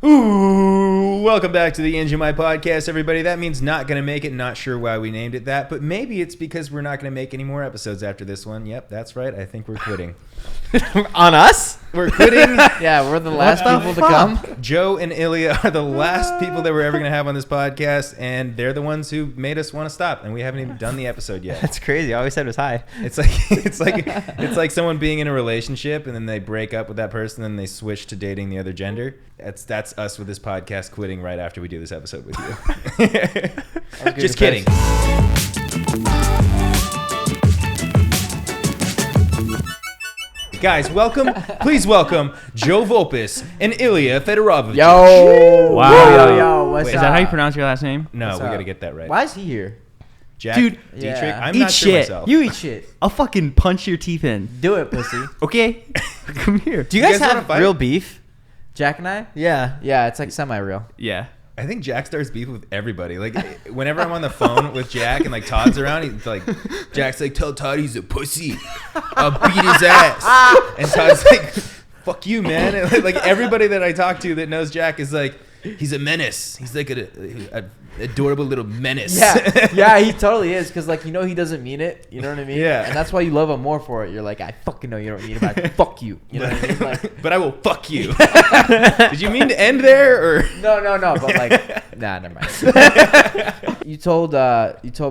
Ooh, welcome back to the NGMI podcast, everybody. That means not going to make it. Not sure why we named it that, but maybe it's because we're not going to make any more episodes after this one. Yep, that's right. I think we're quitting. On us? We're quitting. Yeah, we're the last people to come. Joe and Ilya are the last people that we're ever going to have on this podcast, and they're the ones who made us want to stop, and we haven't even done the episode yet. That's crazy. All we said was hi. It's like someone being in a relationship and then they break up with that person and they switch to dating the other gender. That's us with this podcast quitting right after we do this episode with you. Just kidding. Guys, welcome. Please welcome Joe Volpis and Ilya Fedorovich. Yo. Wow. Yo. What's Wait, up? is that how you pronounce your last name? No, What's we up? got to get that right. Why is he here? Jack, Dude, Dytrych, yeah. I'm Eat not sure shit. myself. You eat shit. I'll fucking punch your teeth in. Do it, pussy. Okay? Come here. Do you You guys guys wanna have fight? real beef? Jack and I? Yeah. Yeah, it's like semi-real. Yeah. I think Jack starts beef with everybody. Like, whenever I'm on the phone with Jack and like Todd's around, he's like, Jack's like, tell Todd he's a pussy. I'll beat his ass. And Todd's like, fuck you, man. And like everybody that I talk to that knows Jack is like, he's a menace. He's like a adorable little menace. Yeah, he totally is. Because, like, you know he doesn't mean it. You know what I mean? Yeah. And that's why you love him more for it. You're like, I fucking know you don't mean it, but I fuck you. You know what I mean? Like, But I will fuck you. Did you mean to end there or? no. But, like, nah, never mind. You told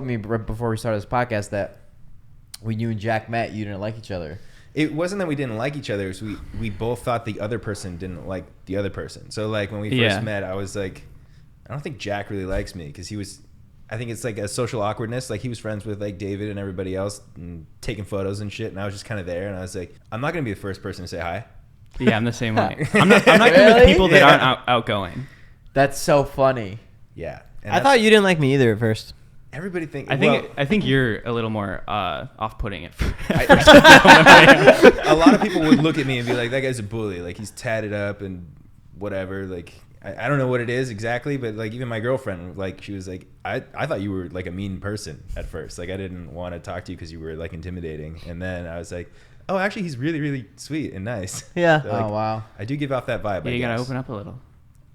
me right before we started this podcast that when you and Jack met, you didn't like each other. It wasn't that we didn't like each other. It was we both thought the other person didn't like the other person. So like when we first met, I was like, I don't think Jack really likes me because he was. I think it's like a social awkwardness. Like he was friends with like David and everybody else and taking photos and shit. And I was just kind of there. And I was like, I'm not gonna be the first person to say hi. Yeah, I'm the same way. I'm not good with Really? people that aren't outgoing. That's so funny. Yeah. And I thought you didn't like me either at first. everybody think. I think you're a little more off-putting it. A lot of people would look at me and be like, that guy's a bully. Like he's tatted up and whatever. Like I don't know what it is exactly, but like even my girlfriend, like she was like, I thought you were like a mean person at first. Like I didn't want to talk to you because you were like intimidating. And then I was like, oh, actually he's really, really sweet and nice. Yeah. So, like, Oh, wow. I do give off that vibe. Yeah, I you gotta guess. open up a little.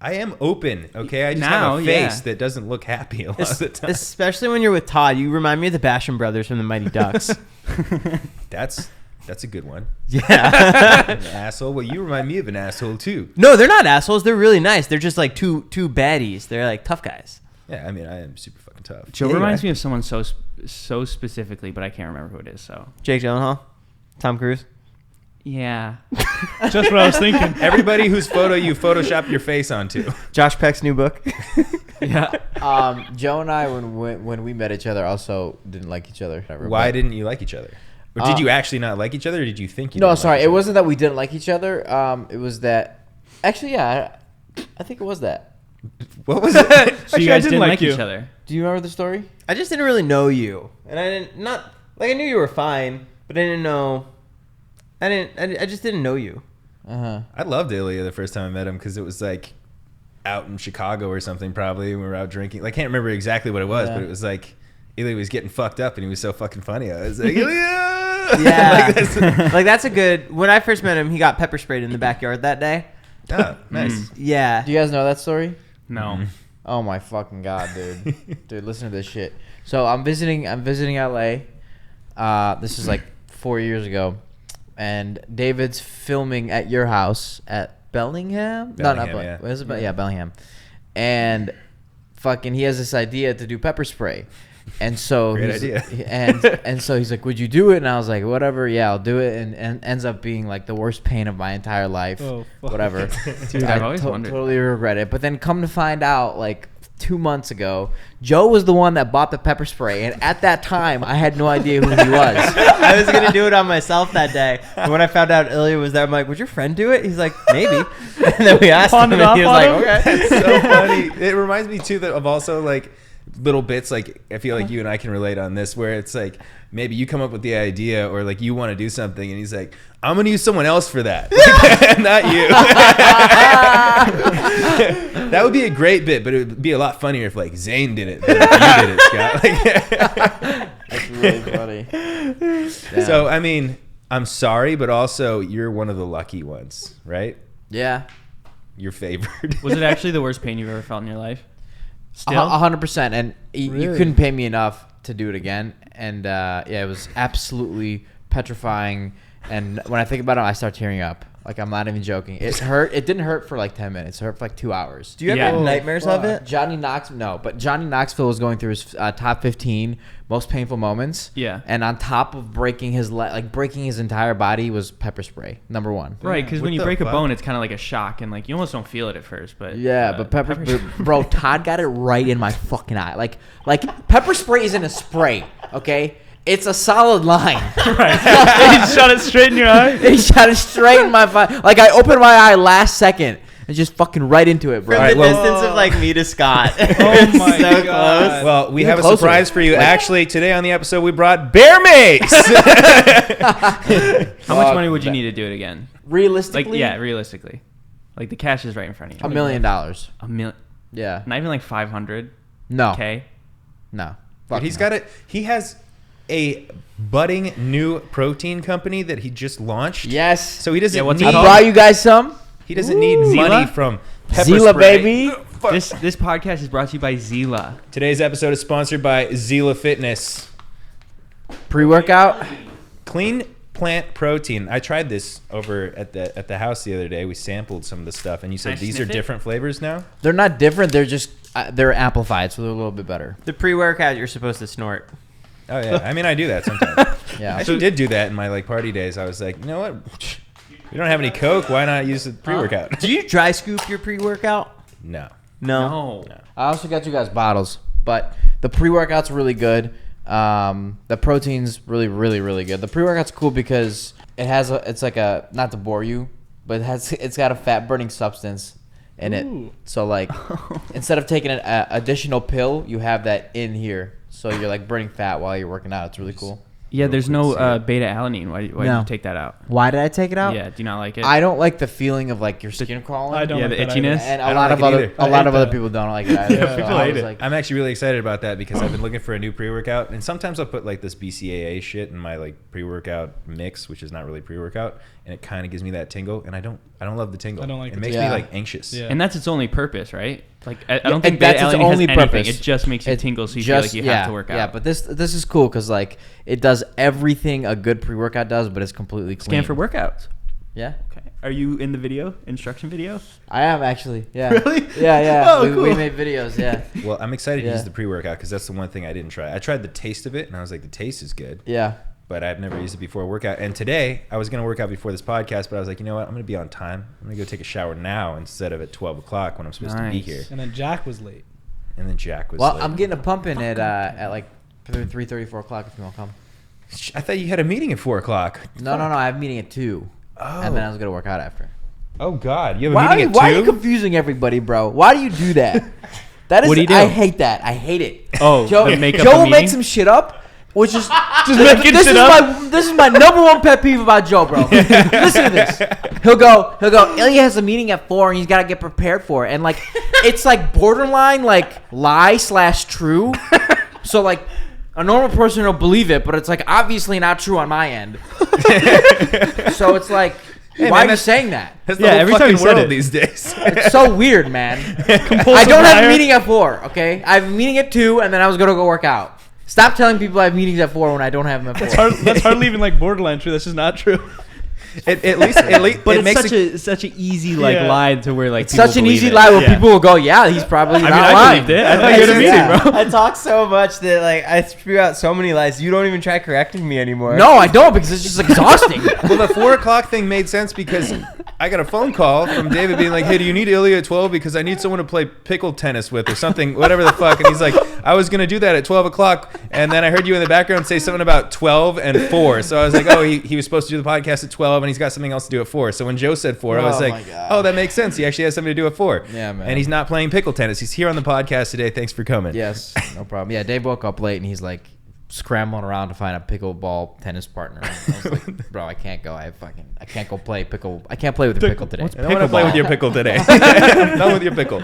I am open, okay? I just Now, have a face that doesn't look happy a lot of the time. Especially when you're with Todd. You remind me of the Basham brothers from the Mighty Ducks. That's a good one. Yeah. An asshole. Well, you remind me of an asshole too. No, they're not assholes. They're really nice. They're just like two baddies. They're like tough guys. Yeah, I mean, I am super fucking tough. Joe Yeah, reminds right. me of someone so specifically, but I can't remember who it is. So Jake Gyllenhaal, Tom Cruise. yeah, just what I was thinking. Everybody whose photo you Photoshop your face onto. Josh Peck's new book. Yeah. Joe and I, when we met each other, also didn't like each other. Why didn't you like each other? Or did you actually not like each other, or did you think you No, didn't sorry. like each It other? wasn't that we didn't like each other. It was that. Actually, yeah. I think it was that. What was it? So Actually, you I guys didn't didn't like like you. each other. Do you remember the story? I just didn't really know you, and I didn't I knew you were fine, but I didn't know. I just didn't know you. I loved Ilya the first time I met him because it was like out in Chicago or something probably. We were out drinking. Like, I can't remember exactly what it was, Yeah. but it was like Ilya was getting fucked up and he was so fucking funny. I was like, Ilya! Yeah. Like, Like that's a good. When I first met him, he got pepper sprayed in the backyard that day. oh, nice. Yeah. Do you guys know that story? No. Oh my fucking god, dude! Dude, listen to this shit. So I'm visiting LA. This is like 4 years ago, and David's filming at your house at Bellingham. Bellingham, Not yeah. what is it? Yeah, Bellingham. And fucking, he has this idea to do pepper spray, and so Great he's- idea. and so he's like, "Would you do it?" And I was like, "Whatever, yeah, I'll do it." And ends up being like the worst pain of my entire life. Oh, fuck. Whatever. Dude, I've always wondered. Totally regret it. But then come to find out, like 2 months ago, Joe was the one that bought the pepper spray, and at that time, I had no idea who he was. I was gonna do it on myself that day, and when I found out Ilya was there, I'm like, "Would your friend do it?" He's like, "Maybe." And then we asked him, Pawned it and off he was on like, him? "Okay." That's so funny. It reminds me too of also like little bits. Like I feel like you and I can relate on this, where it's like maybe you come up with the idea or like you want to do something, and he's like, "I'm gonna use someone else for that, not you." That would be a great bit, but it would be a lot funnier if like Zane did it than you did it, Scott. Like, That's really funny. so I mean, I'm sorry, but also you're one of the lucky ones, right? Yeah. you're favored. Was it actually the worst pain you've ever felt in your life? Still? 100%. And you Really? couldn't pay me enough to do it again. And it was absolutely petrifying. And when I think about it, I start tearing up. Like, I'm not even joking. It hurt. It didn't hurt for like 10 minutes. It hurt for like 2 hours. Do you ever Yeah. have nightmares of it? Johnny Knoxville was going through his top 15 most painful moments. Yeah. And on top of breaking his breaking his entire body was pepper spray. Number one. Right, because What when you the break a fuck? bone, it's kind of like a shock, and like you almost don't feel it at first. But Yeah, but bro, Todd got it right in my fucking eye. Like pepper spray isn't a spray, okay? It's a solid line. right, he shot it straight in your eye. He shot it straight in my eye. Like, I opened my eye last second and just fucking right into it, bro. From All right, the well- distance of like me to Scott. Oh my so God. close. Well, we Even have a closer. surprise for you. Actually, today on the episode, we brought bear mace. How much money would you need to do it again? Realistically, Like, yeah, realistically, like the cash is right in front of you. $1 million. A million, Yeah. not even like 500K. No. No. But he's got it. He has a budding new protein company that he just launched. Yes. So he doesn't Yeah, what's need. it I called? brought you guys some. He doesn't need Zila? money from pepper Zila, spray. baby. This podcast is brought to you by Zila. Today's episode is sponsored by Zila Fitness. Pre-workout. Clean plant protein. I tried this over at the house the other day. We sampled some of the stuff, and you said Can I these are sniff it? different flavors now. They're not different. They're just they're amplified, so they're a little bit better. The pre-workout, you're supposed to snort. Oh yeah, I mean I do that sometimes. I Yeah. actually did do that in my like party days. I was like, you know what? We don't have any Coke. Why not use the pre-workout? Do you dry scoop your pre-workout? No. No. No. I also got you guys bottles, but the pre-workout's really good. The protein's really, really, really good. The pre-workout's cool because it's like a, not to bore you, but it's got a fat burning substance in it. Ooh. So like, instead of taking an additional pill, you have that in here. So you're like burning fat while you're working out. It's really cool. Yeah, there's quick no cigarette. beta alanine. Why did No. you take that out? Why did I take it out? Yeah, do you not like it? I don't like the feeling of like your skin crawling. I don't Yeah, like the that either. itchiness. And I a don't lot like of it other either. a I lot hate of other that. people don't like it either. Yeah, So people I hate was it. like, I'm actually really excited about that because I've been looking for a new pre-workout, and sometimes I'll put like this BCAA shit in my like pre-workout mix, which is not really pre-workout, and it kind of gives me that tingle, and I don't love the tingle. I don't like it. the Makes tingle. me Yeah. like anxious. Yeah. And that's its only purpose, right? Like I Yeah, don't think that's beta its alanine has only anything. purpose. It just makes you tingle, so you feel like you have to work out. Yeah, but this is cool because like it does everything a good pre-workout does, but it's completely clean. Scan for workouts. Yeah, Okay. Are you in the video instruction video? I am actually. Yeah. Really? Yeah. Oh, we cool. made videos. Yeah. Well, I'm excited to Yeah. use the pre-workout because that's the one thing I didn't try. I tried the taste of it, and I was like, the taste is good, Yeah. but I've never used it before a workout. And today, I was going to work out before this podcast, but I was like, you know what? I'm going to be on time. I'm going to go take a shower now instead of at 12 o'clock when I'm supposed to be Nice. here. And then Jack was late. And then Jack was Well, late. I'm getting a pump in at like 3:30, 4 o'clock if you want to come. I thought you had a meeting at 4 o'clock. No. I have a meeting at 2, and then I was gonna work out after. Oh, God. You have a Why meeting at 2? are you confusing everybody, bro? Why do you do that? That is. What do you do? I hate that. I hate it. Oh, Joe, make up Joe a will make meeting? some shit up, which is Just making this shit is up? this is my number one pet peeve about Joe, bro. Listen to this. He'll go. Ilya has a meeting at 4, and he's got to get prepared for it, and like it's like borderline like lie/true. So like a normal person will believe it, but it's like obviously not true on my end. So it's like, Hey, why man, are you that's- saying that? That's Yeah, the whole every time fucking you said world it. these days. It's so weird, man. I don't have a meeting at 4, okay? I have a meeting at 2, and then I was going to go work out. Stop telling people I have meetings at 4 when I don't have them at 4. That's hardly even like borderline true. That's just not true. At least, But it it's makes such an easy like Yeah. lie to where like It's people such an believe easy it. lie where Yeah. people will go, yeah, he's probably I mean, not I lying. believed it. I thought you had a meeting, Yeah. bro. I talk so much that like I spew out so many lies. You don't even try correcting me anymore. No, I don't because it's just exhausting. Well, the 4 o'clock thing made sense because I got a phone call from David being like, hey, do you need Ilya at 12? Because I need someone to play pickle tennis with or something, whatever the fuck. And he's like, I was going to do that at 12 o'clock. And then I heard you in the background say something about 12 and 4. So I was like, oh, he was supposed to do the podcast at 12 and he's got something else to do at 4. So when Joe said 4, I was Oh, like, my God. oh, that makes sense. He actually has something to do at 4. Yeah, man. And he's not playing pickle tennis. He's here on the podcast today. Thanks for coming. Yes, no problem. Yeah, Dave woke up late and he's like scrambling around to find a pickleball tennis partner. I was like, bro, I can't go. I can't go play pickle. I can't play with your pickle today. I don't want to play with your pickle today. I'm done with your pickle.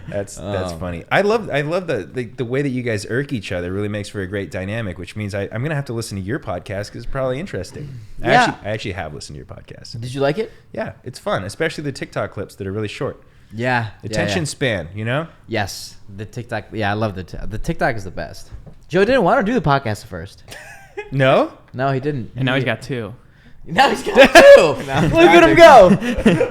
That's funny. I love the way that you guys irk each other. Really makes for a great dynamic, which means I'm gonna have to listen to your podcast because it's probably interesting. Yeah. I actually have listened to your podcast. Did you like it? Yeah, it's fun, especially the TikTok clips that are really short. Yeah. Attention yeah. span, you know? Yes, the TikTok. Yeah, I love the TikTok is the best. Joe didn't want to do the podcast at first. No? No, he didn't. And now he's got 2. Now he's got 2. Look at him go.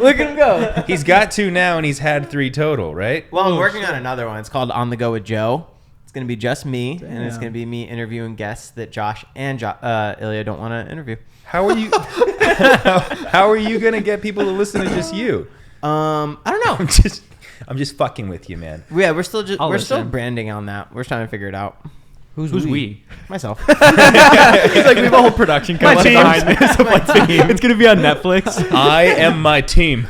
Look at him go. He's got 2 now, and he's had 3 total, right? Well, I'm working on another one. It's called On the Go with Joe. It's going to be just me, and it's Damn. going to be me interviewing guests that Josh and Ilya don't want to interview. How are you? how are you gonna get people to listen to just you? I don't know. I'm just fucking with you, man. Yeah, we're still I'll still listen. branding on that. We're trying to figure it out. Who's we? Myself. He's like, we have a whole production company behind this. Of like, it's gonna be on Netflix. I am my team.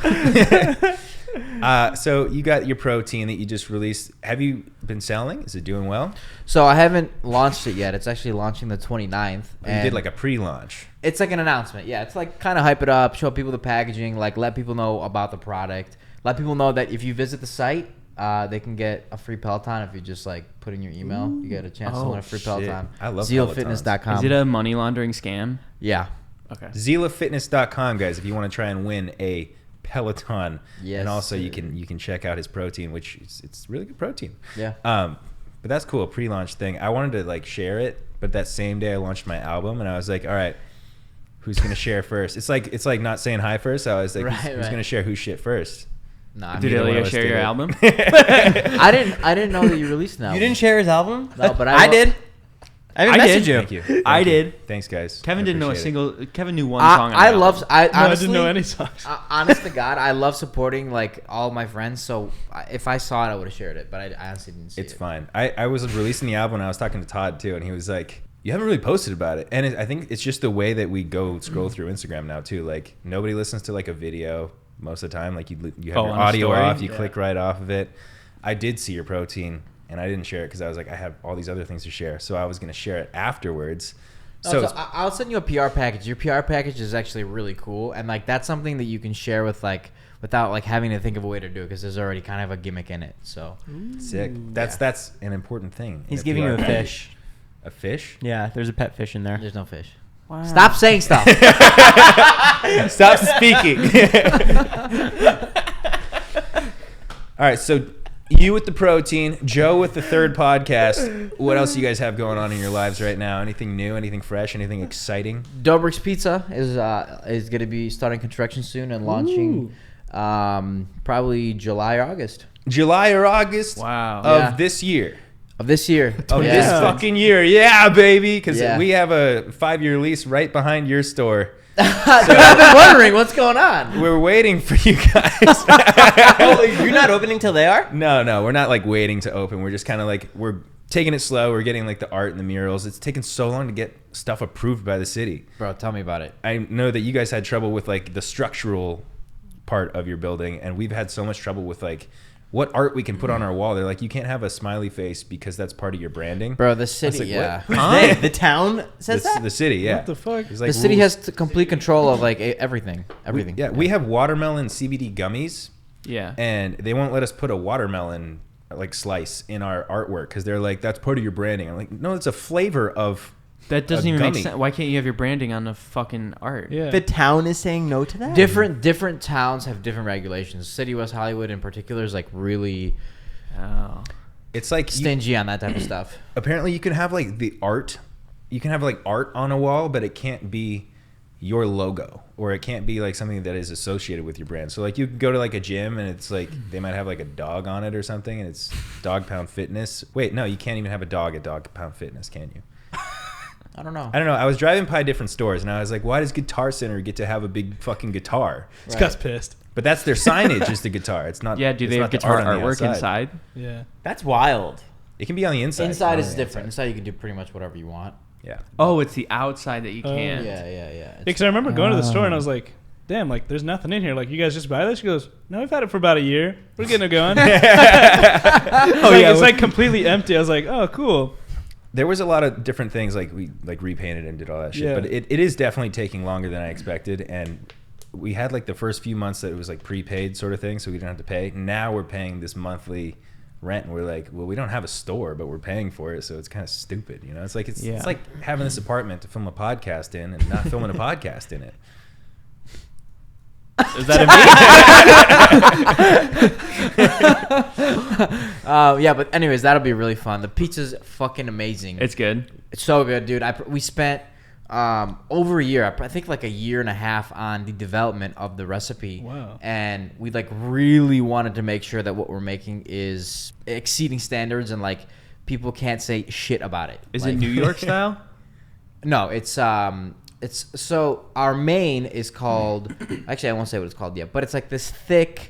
So you got your protein that you just released. Have you been selling? Is it doing well? So I haven't launched it yet. It's actually launching the 29th. Or you did like a pre-launch. It's like an announcement. Yeah, it's like kind of hype it up, show people the packaging, like let people know about the product. Let people know that if you visit the site, they can get a free Peloton if you just like put in your email. You get a chance to win a free shit. Peloton. I love ZealFitness.com. Is it a money laundering scam? Yeah. Okay. ZealFitness.com, guys, if you want to try and win a Peloton. Yes, and also sir. you can check out his protein, which it's really good protein. Yeah. But that's cool, a pre-launch thing. I wanted to like share it, but that same day I launched my album, and I was like, all right, who's gonna share first? It's like not saying hi first. I was like, who's gonna share whose shit first? No, I Did mean, Ilya share your album? I didn't know that you released an album. You didn't share his album? No, but I did. I I messaged did. you. Thank you. Thank I you. did. Thanks, guys. Kevin I didn't know a appreciate it. Kevin knew one song. on the I album. love. I Honestly, didn't know any songs. honest to God, I love supporting like all my friends. So if I saw it, I would have shared it. But I honestly didn't see it. It's fine. I was releasing the album, and I was talking to Todd too, and he was like, you haven't really posted about it. And I think it's just the way that we go scroll through Instagram now too. Like nobody listens to like a video most of the time. Like you have your on a audio story? off, you Yeah. click right off of it. I did see your protein, and I didn't share it because I was like, I have all these other things to share. So I was going to share it afterwards. So I'll send you a PR package. Your PR package is actually really cool, and like that's something that you can share with like without like having to think of a way to do it because there's already kind of a gimmick in it. So sick. That's an important thing. He's in giving PR you a package. fish. A fish? Yeah, there's a pet fish in there. there's no fish. Wow. Stop saying stuff. Stop speaking. All right, so you with the protein, Joe with the third podcast. What else you guys have going on in your lives right now? Anything new? Anything fresh? Anything exciting? Dobrik's Pizza is going to be starting construction soon and launching probably July or August July or August Wow. of Yeah. this year. of this year. Of Yeah. this fucking year. Yeah, baby. Because Yeah. we have a 5-year lease right behind your store. Dude, I've been wondering what's going on. We're waiting for you guys. Oh, you're not opening till they are? No, we're not like waiting to open. We're just kind of like, we're taking it slow. We're getting like the art and the murals. It's taken so long to get stuff approved by the city. Bro, tell me about it. I know that you guys had trouble with like the structural part of your building, and we've had so much trouble with like what art we can put on our wall. They're like, you can't have a smiley face because that's part of your branding. Bro, the city, like, yeah. what? Who's they? The town says that? The city, yeah. What the fuck? There's, like, The city rules. has complete control of like everything. Everything. We have watermelon CBD gummies, Yeah. and they won't let us put a watermelon like slice in our artwork because they're like, that's part of your branding. I'm like, no, it's a flavor of That doesn't a even make gummy. sense. Why can't you have your branding on the fucking art? Yeah. The town is saying no to that? Different towns have different regulations. City West Hollywood in particular is like really Oh. It's like stingy on that type of stuff. apparently you can have like the art, you can have like art on a wall, but it can't be your logo, or it can't be like something that is associated with your brand. So like you can go to like a gym and it's like they might have like a dog on it or something, and it's Dog Pound Fitness. Wait, no, you can't even have a dog at Dog Pound Fitness, can you? I don't know. I don't know. I was driving by different stores and I was like, why does Guitar Center get to have a big fucking guitar? Scott's pissed. But that's their signage is the guitar. It's not. Yeah, do it's they not have the guitar art on the artwork outside. inside? Yeah. That's wild. It can be on the inside. Inside not is on the different. outside. Inside you can do pretty much whatever you want. Yeah. Oh, it's the outside that you can't. Yeah. Because I remember going to the store and I was like, damn, like there's nothing in here. Like, you guys just buy this? She goes, no, we've had it for about a year. We're getting it going. It's like completely empty. I was like, oh, cool. There was a lot of different things, like we like repainted and did all that shit. Yeah. But it is definitely taking longer than I expected. And we had like the first few months that it was like prepaid sort of thing, so we didn't have to pay. Now we're paying this monthly rent, and we're like, well, we don't have a store, but we're paying for it, so it's kind of stupid, you know? It's like Yeah. it's like having this apartment to film a podcast in and not filming a podcast in it. Is that a me? Yeah, but anyways, that'll be really fun. The pizza's fucking amazing. It's good. It's so good, dude. We spent over a year, I think like a year and a half on the development of the recipe. Wow. And we like really wanted to make sure that what we're making is exceeding standards and like people can't say shit about it. Is Like, it New York style? No, it's so our main is called, actually I won't say what it's called yet, but it's like this thicker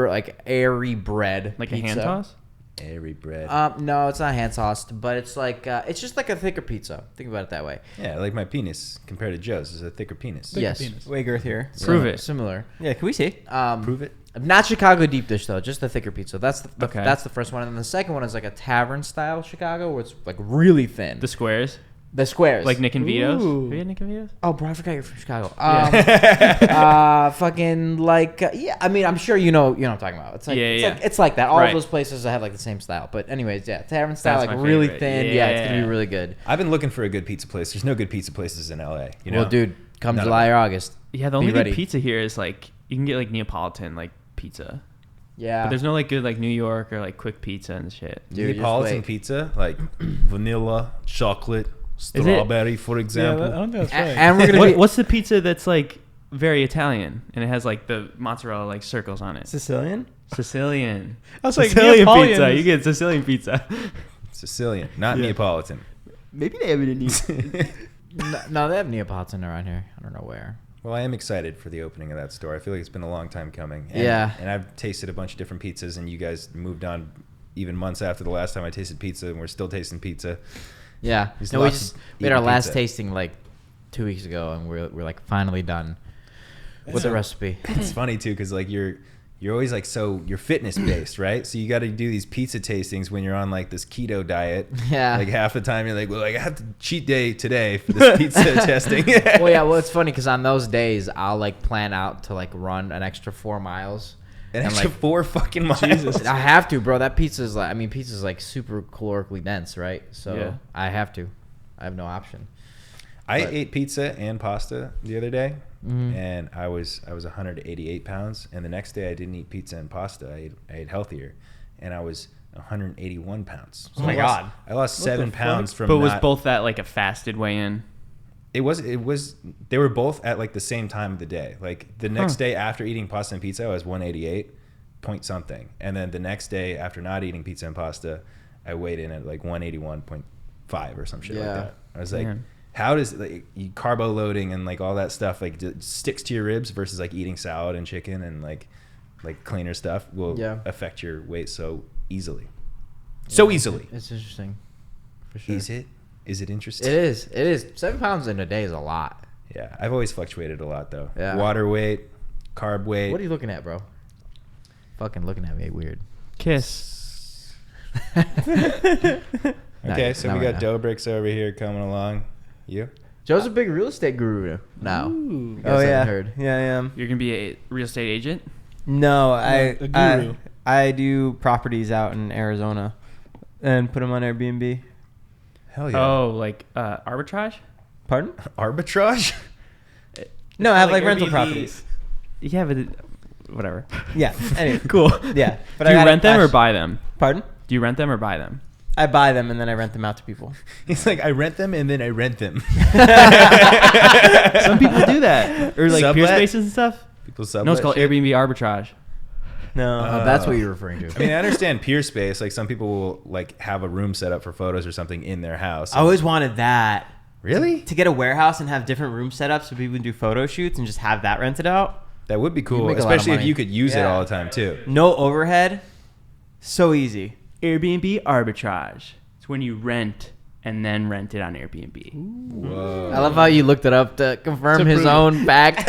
like airy bread, Like pizza. a hand toss? Airy bread. No, it's not hand tossed, but it's like it's just like a thicker pizza. Think about it that way. Yeah, like my penis compared to Joe's is a thicker penis. Thicker Yes. penis. Way girthier. Prove it. Similar. Yeah, can we see? Prove it. Not Chicago deep dish though, just the thicker pizza. That's the Okay. that's the first one, and then the second one is like a tavern style Chicago, where it's like really thin. The squares? The squares, Like Nick and Vito's? Ooh. Have you had Nick and Vito's? Oh, bro, I forgot you're from Chicago. Fucking like yeah. I mean, I'm sure you know what I'm talking about. It's like it's like that. All of Right. those places have like the same style. But anyways, yeah, tavern style, That's like my really favorite. thin. Yeah. It's gonna Yeah. be really good. I've been looking for a good pizza place. There's no good pizza places in LA. You know, Well, dude, come None of July them. or August. Yeah, the Be only ready. good pizza here is like, you can get like Neapolitan like pizza. Yeah, But there's no like good like New York or like quick pizza and shit. dude, just Neapolitan wait. pizza, like vanilla, chocolate, strawberry, for Yeah, example. I don't think that's A- right. and we're gonna be What's the pizza that's like very Italian and it has like the mozzarella like circles on it? Sicilian? Sicilian. I was like, Sicilian Neapolitans. pizza. You get Sicilian pizza. Sicilian, not Yeah. Neapolitan. Maybe they have it in no, they have Neapolitan around here. I don't know where. Well, I am excited for the opening of that store. I feel like it's been a long time coming. And, Yeah. And I've tasted a bunch of different pizzas, and you guys moved on even months after the last time I tasted pizza, and we're still tasting pizza. Yeah, There's no, we lots just of we had our eating last pizza. tasting like 2 weeks ago, and we're like finally done with the recipe. It's funny too, because like you're always like you're fitness based, right? So you got to do these pizza tastings when you're on like this keto diet. Yeah. Like half the time you're like, well, like, I have to cheat day today for this pizza testing. Well, yeah, well, it's funny because on those days I'll like plan out to like run an extra 4 miles. An And, extra like, 4 fucking miles. Jesus. I have to, bro. That pizza's like, I mean, pizza's like super calorically dense, right? So Yeah. I have to. I have no option. I But- ate pizza and pasta the other day, Mhm. and I was 188 pounds. And the next day I didn't eat pizza and pasta. I ate healthier, and I was 181 pounds. Oh my I lost- God. I lost What 7 the pounds fuck? from. But was not- both that like a fasted weigh-in? It was. They were both at like the same time of the day. Like the next day after eating pasta and pizza, I was 188 point something, and then the next day after not eating pizza and pasta, I weighed in at like 181.5 or some shit like Yeah. that. I was like, Man. how does like carbo loading and like all that stuff like sticks to your ribs versus like eating salad and chicken and like cleaner stuff will affect your weight so easily. So easily. It's interesting. For sure. Is it? Is it interesting? It is. It is. 7 pounds in a day is a lot. Yeah, I've always fluctuated a lot though. Yeah. Water weight, carb weight. What are you looking at, bro? Fucking looking at me weird. Kiss. Okay, so Not we right got now. dough bricks over here coming along. You? Joe's a big real estate guru now. Ooh. You guys Oh haven't yeah, heard. yeah, I am. You're gonna be a real estate agent? No, a guru. I do properties out in Arizona, and put them on Airbnb. Hell yeah. Oh, like arbitrage? Pardon? Arbitrage? No, I have like Like rental Airbnb. properties. Yeah, but whatever. Yeah. Anyway, Cool. yeah. But Do I you got rent them or actually- buy them? Pardon? Do you rent them or buy them? I buy them and then I rent them out to people. He's like, I rent them and then I rent them. Some people do that, or like peer Sublet? spaces and stuff. People sublet No, it's called shit. Airbnb arbitrage. No. Oh, that's what you're referring to. I mean, I understand peer space. Like some people will like have a room set up for photos or something in their house. I always wanted that. Really? To get a warehouse and have different room setups so people can do photo shoots and just have that rented out. That would be cool, make a lot of especially if money. you could use it Yeah. all the time too. No overhead. So easy. Airbnb arbitrage. It's when you rent and then rent it on Airbnb. Whoa. I love how you looked it up to confirm To his prove own fact.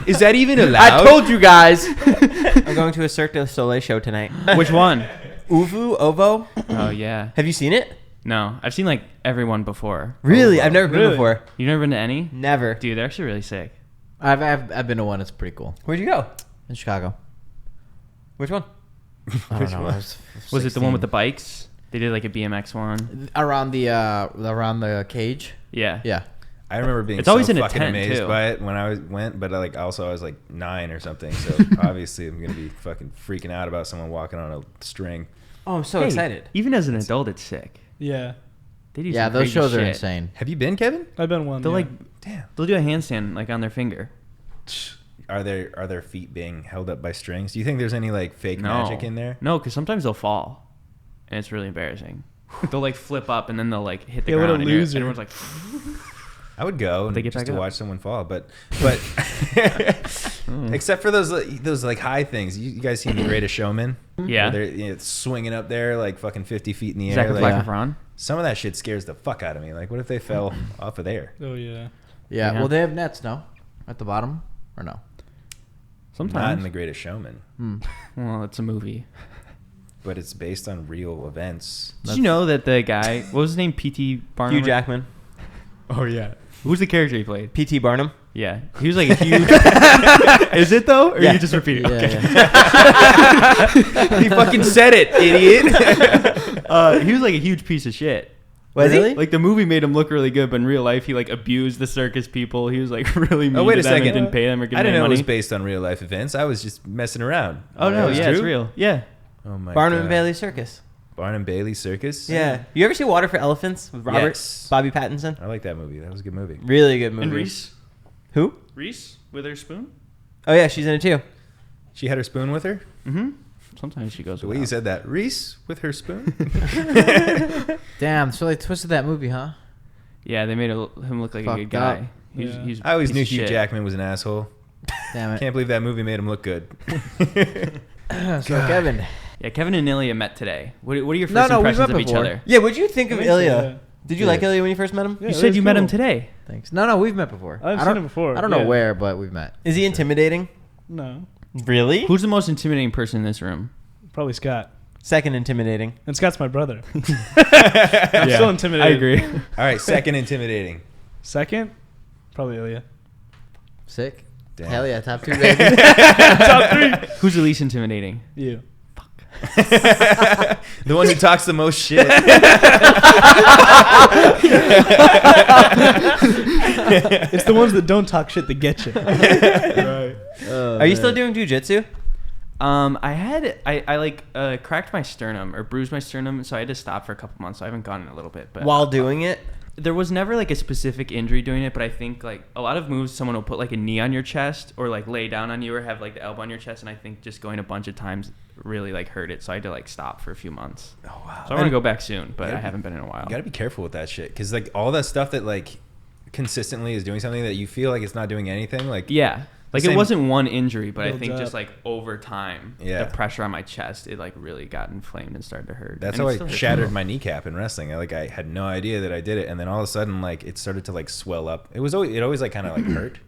Is that even allowed? I told you guys. I'm going to a Cirque du Soleil show tonight. Which one? Uvu, Ovo. Oh yeah. Have you seen it? No, I've seen like everyone before. Really? I've never been Really? before. You've never been to any? Never. Dude, they're actually really sick. I've been to one. It's pretty cool Where'd you go? in Chicago. Which one? I Which don't know. one? I was Was it the one with the 16. bikes? They did like a BMX one. around the cage? Yeah. Yeah. I remember being It's always so in a fucking tent, amazed too. by it when I went, but I was like 9 or something. So obviously I'm gonna be fucking freaking out about someone walking on a string. Oh, I'm so Hey, excited. Even as an adult, it's sick. Yeah. They do Yeah, some those crazy shows are shit. insane. Have you been, Kevin? I've been one. They'll yeah. Damn. they'll do a handstand like on their finger. Are their feet being held up by strings? Do you think there's any like fake No. magic in there? No, because sometimes they'll fall, and it's really embarrassing. They'll like flip up and then they'll like hit the Yeah, what a ground. And loser. everyone's like, I would go They get just back to up. watch someone fall, but except for those like high things. You guys seen The Greatest Showman? yeah. Where they're swinging up there like fucking 50 feet in the Zach air. and Like, Efron. some of that shit scares the fuck out of me. Like, what if they fell off of there? Oh yeah. Yeah. Yeah. Well, they have nets, no? At the bottom, or no? Sometimes. Not in The Greatest Showman, Well, it's a movie. but it's based on real events. Did you know that the guy, what was his name? P.T. Barnum? Hugh Jackman. Oh yeah. Who's the character he played? P.T. Barnum. Yeah, he was like a huge. Is it though? Or Yeah. you just repeating? Yeah, Okay. yeah. He fucking said it, idiot. He was like a huge piece of shit. Was Really? he? Like the movie made him look really good, but in real life he like abused the circus people. He was like really mean wait to a them and second. didn't pay them or give I didn't them know it money. was based on real life events. I was just messing around. Oh no, That's yeah, it's true? real. Yeah. Oh my Barnum God. and Bailey Circus. Barnum Bailey Circus. Yeah. You ever see Water for Elephants with Robert Yes. Bobby Pattinson? I like that movie. That was a good movie. Really good movie. And Reese. Who? Reese with her spoon. Oh yeah, she's in it too. She had her spoon with her. Mm-hmm. Sometimes she goes. The way you without. said that, Reese with her spoon. Damn. So they twisted that movie, huh? Yeah, they made him look like a good Fucked up. guy. He's, Yeah. he's I always piece knew of Hugh shit. Jackman was an asshole. Damn it. Can't believe that movie made him look good. So Kevin. Yeah, Kevin and Ilya met today. What are your first No, we impressions met of each before. other? Yeah, what'd you think of I think so, Ilya? yeah. Did you like Good. Ilya when you first met him? Yeah, You that said was you met him cool. today. Thanks. No, we've met before. I've I seen don't- him before, I don't know yeah. where, but we've met. Is he intimidating? No, Really? Who's the most intimidating person in this room? probably Scott. Second intimidating? And Scott's my brother. I'm Yeah, still intimidated. I agree. All right, second intimidating. Second, probably Ilya. Sick. Damn. Hell yeah, top 2, baby. Top 3. Who's the least intimidating? You. The one who talks the most shit. It's the ones that don't talk shit that get you. Right. Are you still doing jujitsu? I cracked my sternum or bruised my sternum, so I had to stop for a couple months. So I haven't gone in a little bit, but While doing it? there was never like a specific injury doing it. But I think like a lot of moves, someone will put like a knee on your chest or like lay down on you or have like the elbow on your chest, and I think just going a bunch of times really like hurt it. So I had to like stop for a few months. Oh wow. So I want to go back soon, but Yeah, I haven't been in a while. You gotta be careful with that shit, because like all that stuff that like consistently is doing something that you feel like it's not doing anything. Like Yeah. Like Same- it wasn't one injury, but I Builds think up. just like over time, Yeah. the pressure on my chest, it like really got inflamed and started to hurt. That's And how it I still hurts a shattered little. my kneecap in wrestling. I had no idea that I did it, and then all of a sudden, like it started to like swell up. It always like kind of like hurt.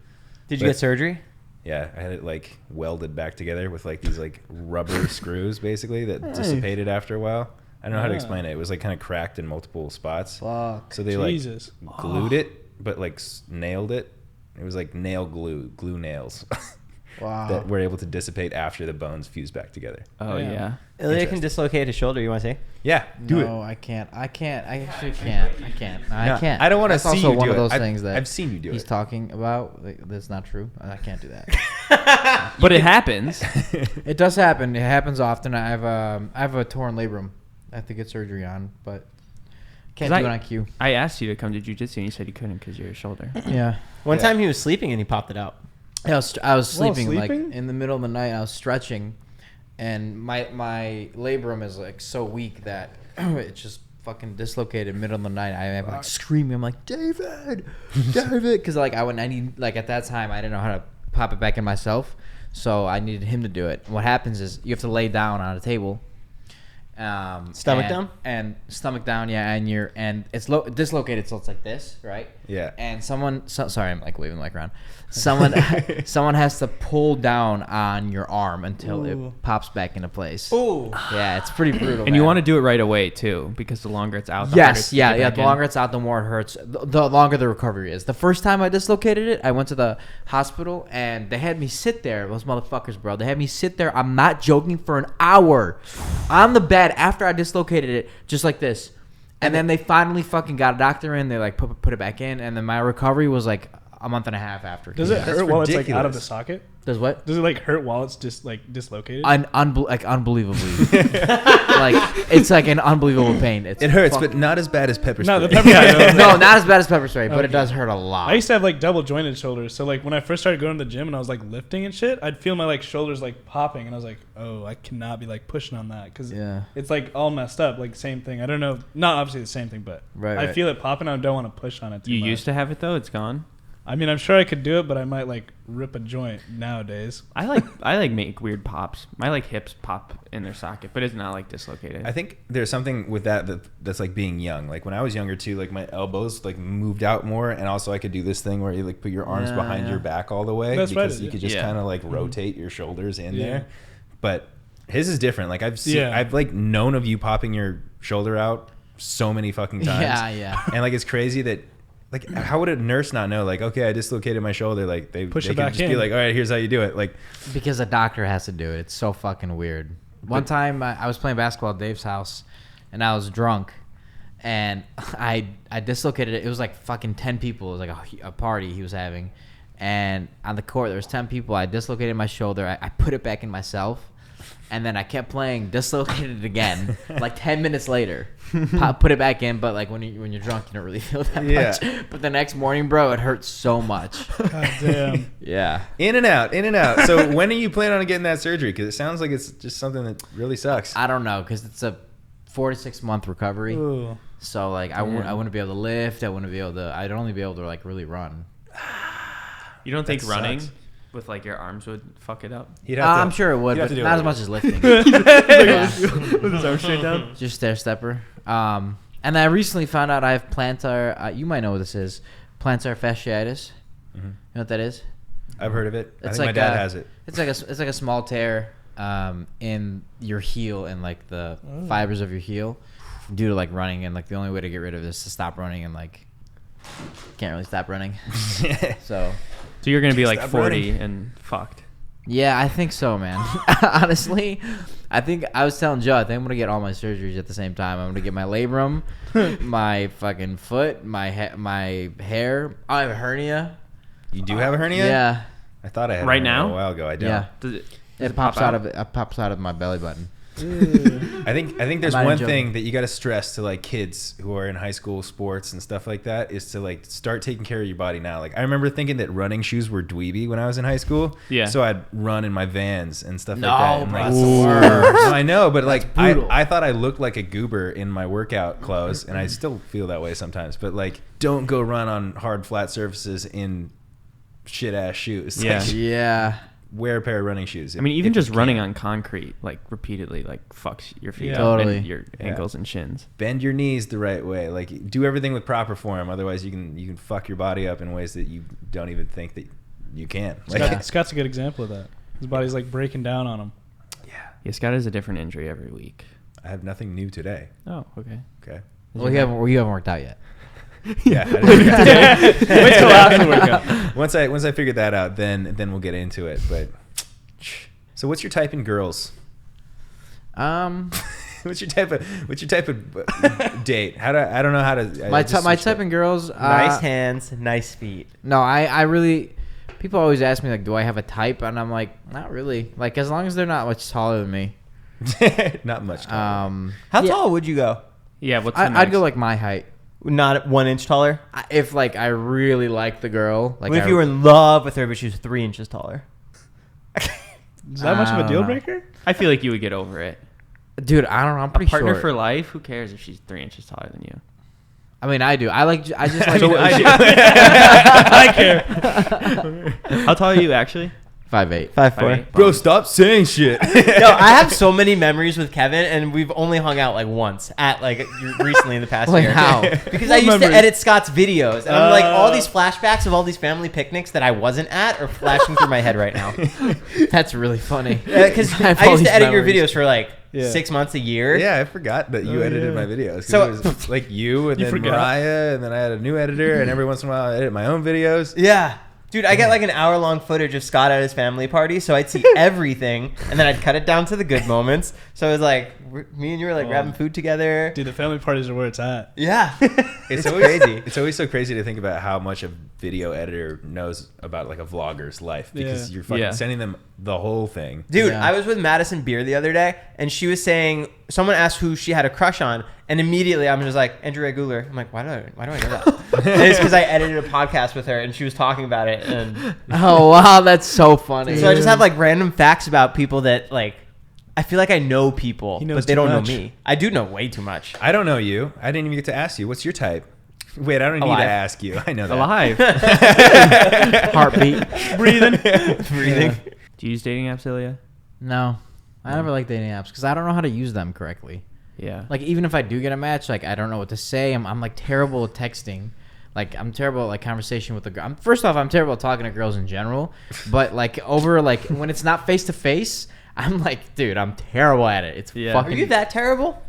Did you But- get surgery? Yeah, I had it like welded back together with like these like rubber screws basically that dissipated after a while. I don't know how to Ah. explain it. It was like kind of cracked in multiple spots. Fuck. So they Jesus. like glued it, but like nailed it. It was like nail glue nails Wow. that were able to dissipate after the bones fused back together. Oh Yeah. yeah. Ilya can Interesting. dislocate his shoulder. You want to see? Yeah, do it. No, I can't. I actually can't. I can't. No, No, I can't. I don't want to That's see also you one do of it. those I've- things that I've seen you do he's it. talking about. Like, that's not true. I can't do that. But it happens. It does happen. It happens often. I have a torn labrum. I have to get surgery on, but can't 'Cause do it on cue. I asked you to come to jujitsu and you said you couldn't because of your shoulder. Yeah. One Yeah. time he was sleeping and he popped it out. I was While sleeping, like sleeping? in the middle of the night. I was stretching, and my labrum is like so weak that it just fucking dislocated middle of the night. I'm like screaming. I'm like, David, because like I need like at that time I didn't know how to pop it back in myself, so I needed him to do it. What happens is you have to lay down on a table. Stomach down? And stomach down, yeah, and it's dislocated, so it's like this, right? Yeah. And sorry, I'm like waving like around. Someone has to pull down on your arm until Ooh. it pops back into place. Ooh. Yeah, it's pretty brutal. And you man. want to do it right away too, because the longer it's out, the harder Yes, to yeah, get yeah. back The in. longer it's out, the more it hurts. The longer the recovery is. The first time I dislocated it, I went to the hospital and they had me sit there. Those motherfuckers, bro. They had me sit there. I'm not joking, for an hour on the bed after I dislocated it, just like this. And then they finally fucking got a doctor in. They like put it back in, and then my recovery was like a month and a half after. Does it hurt while it's like out of the ridiculous. socket? Does what? Does it like hurt while it's just like dislocated? Like unbelievably. Like it's like an unbelievable pain. It's It hurts, fuck- but not as bad as pepper spray. No, the pepper spray. no, not as bad as pepper spray, but it Okay. does hurt a lot. I used to have like double jointed shoulders. So like when I first started going to the gym and I was like lifting and shit, I'd feel my like shoulders like popping, and I was like, oh, I cannot be like pushing on that because Yeah. it's like all messed up. Like same thing. I don't know, not obviously the same thing, but Right, I right. feel it popping. I don't want to push on it too You much. used to have it though. It's gone. I mean, I'm sure I could do it, but I might like rip a joint nowadays. I like make weird pops. My like hips pop in their socket, but it's not like dislocated. I think there's something with that's like being young. Like when I was younger too, like my elbows like moved out more, and also I could do this thing where you like put your arms Yeah, behind yeah. your back all the way That's right, because you could just yeah. kind of like rotate your shoulders in Yeah. there. But his is different. Like Yeah. I've like known of you popping your shoulder out so many fucking times. Yeah. And like it's crazy that like how would a nurse not know? Like okay, I dislocated my shoulder. Like they Push they it could back just be in. like, all right, here's how you do it. Like Because a doctor has to do it. It's so fucking weird. One time I was playing basketball at Dave's house, and I was drunk, and I dislocated it. It was like fucking 10 people. It was like a party he was having, and on the court there was 10 people. I dislocated my shoulder. I put it back in myself, and then I kept playing, dislocated it again. Like 10 minutes later, put it back in. But like when you're drunk, you don't really feel that Yeah. much. But the next morning, bro, it hurts so much. God damn. Yeah. in and out, in and out. So when are you planning on getting that surgery? Because it sounds like it's just something that really sucks. I don't know, because it's a 4 to 6 month recovery. Ooh. So like I wouldn't be able to lift. I wouldn't be able to. I'd only be able to like really run. you don't think That running sucks. with like your arms would fuck it up? You'd have to- I'm sure it would, you'd have but to do not it as much later. as lifting. Yeah. With his arms straight down. Just stair stepper. And I recently found out I have plantar. You might know what this is. Plantar fasciitis. Mhm. You know what that is? I've heard of it. I It's think my like dad a- has it. It's like a small tear in your heel and like the fibers of your heel due to like running, and like the only way to get rid of it is to stop running, and like can't really stop running. So So you're gonna be like Stop 40 running. and fucked. yeah, I think so, man. Honestly, I think I was telling Joe, I think I'm gonna get all my surgeries at the same time. I'm gonna get my labrum, my fucking foot, my hair. I have a hernia. You do have a hernia? Yeah, I thought I had Right a hernia now? a while ago. I don't. yeah. Does it? It pops out of it. It pops out of my belly button. I think there's I'm not one joking. thing that you got to stress to like kids who are in high school sports and stuff like that is to like start taking care of your body now. Like I remember thinking that running shoes were dweeby when I was in high school. Yeah. So I'd run in my Vans and stuff No, like that. And, bro, like, that's the worst. no, I know, but like brutal. I thought I looked like a goober in my workout clothes, and I still feel that way sometimes. But like, don't go run on hard flat surfaces in shit ass shoes. Yeah. Like, Yeah. wear a pair of running shoes. I mean, even if just you running can. on concrete like repeatedly like fucks your feet Yeah. up Totally. and your ankles and shins. Bend your knees the right way. Like do everything with proper form. Otherwise, you can fuck your body up in ways that you don't even think that you can. Like, Yeah. Scott's a good example of that. His body's like breaking down on him. Yeah, Scott has a different injury every week. I have nothing new today. Oh, okay. Okay. Well, you haven't worked out yet. Yeah. I didn't Wait till after the workout. once I figured that out, then we'll get into it. But so, what's your type in girls? What's your type of date? I don't know how to. My type in girls. Nice hands, nice feet. No, I really. People always ask me like, do I have a type? And I'm like, not really. Like as long as they're not much taller than me. Not much. How yeah, tall would you go? Yeah, what's the I'd next? go like my height. Not 1 inch taller. If like I really like the girl, like What if I- you were in love with her, but she was 3 inches taller? Is that much of I a don't deal know. breaker? I feel like you would get over it. dude, I don't know. I'm A pretty partner short. for life? Who cares if she's 3 inches taller than you? I mean, I do. I just like. So I do. I care. How tall are you actually? 5'8". 5'4". Bro, stop saying shit. No, I have so many memories with Kevin, and we've only hung out like once at like recently in the past Like year. how? Because What I used memories? to edit Scott's videos, and I'm like, all these flashbacks of all these family picnics that I wasn't at are flashing through my head right now. That's really funny. Because have I all used these to edit your memories. videos for like Yeah. 6 months a year. Yeah, I forgot that you Oh, edited yeah. my videos. 'Cause So- it was like you and You then forgot? Mariah, and then I had a new editor, and every once in a while I edit my own videos. Yeah. Dude, I get like an hour-long footage of Scott at his family party, so I'd see everything, and then I'd cut it down to the good moments. So it was like, me and you were like grabbing food together. Dude, the family parties are where it's at. Yeah. It's always crazy. It's always so crazy to think about how much a video editor knows about like a vlogger's life because you're fucking sending them the whole thing. Dude, I was with Madison Beer the other day, and she was saying, someone asked who she had a crush on, and immediately I'm just like, Andrew Ray Gouler. I'm like, why do I know that? And it's because I edited a podcast with her, and she was talking about it. And Oh wow, that's so funny. so I just have like random facts about people that like, I feel like I know people, but they don't know me. I do know way too much. I don't know you. I didn't even get to ask you. What's your type? Wait, I don't need to ask you. I know that. Alive. Heartbeat. Breathing. Breathing. Do you use dating apps, Ilya? No, I never like dating apps because I don't know how to use them correctly. Yeah. Like even if I do get a match, like I don't know what to say. I'm like terrible at texting. Like I'm terrible at like conversation with a girl. First off, I'm terrible at talking to girls in general. But like over like when it's not face to face, I'm like, dude, I'm terrible at it. It's Yeah. fucking. Are you that terrible?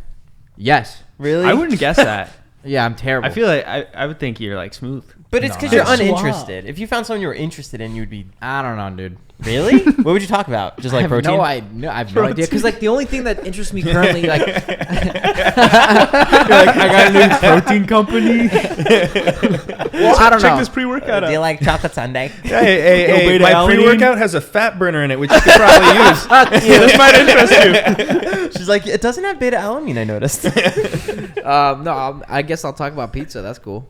Yes. Really? I wouldn't guess that. Yeah, I'm terrible. I feel like I would think you're like smooth. But it's because No, you're that's uninterested. If you found someone you were interested in, you'd be... I don't know, dude. Really? What would you talk about? Just like I have protein? I have no idea. Because like the only thing that interests me currently, like, You're like, I got a new protein company. well, I don't Check know. this pre-workout Do you out. like chocolate sundae? Hey, my beta-alanine. pre-workout has a fat burner in it, which you could probably use. This might interest you. She's like, it doesn't have beta-alanine, I noticed. No, I guess I'll talk about pizza. That's cool.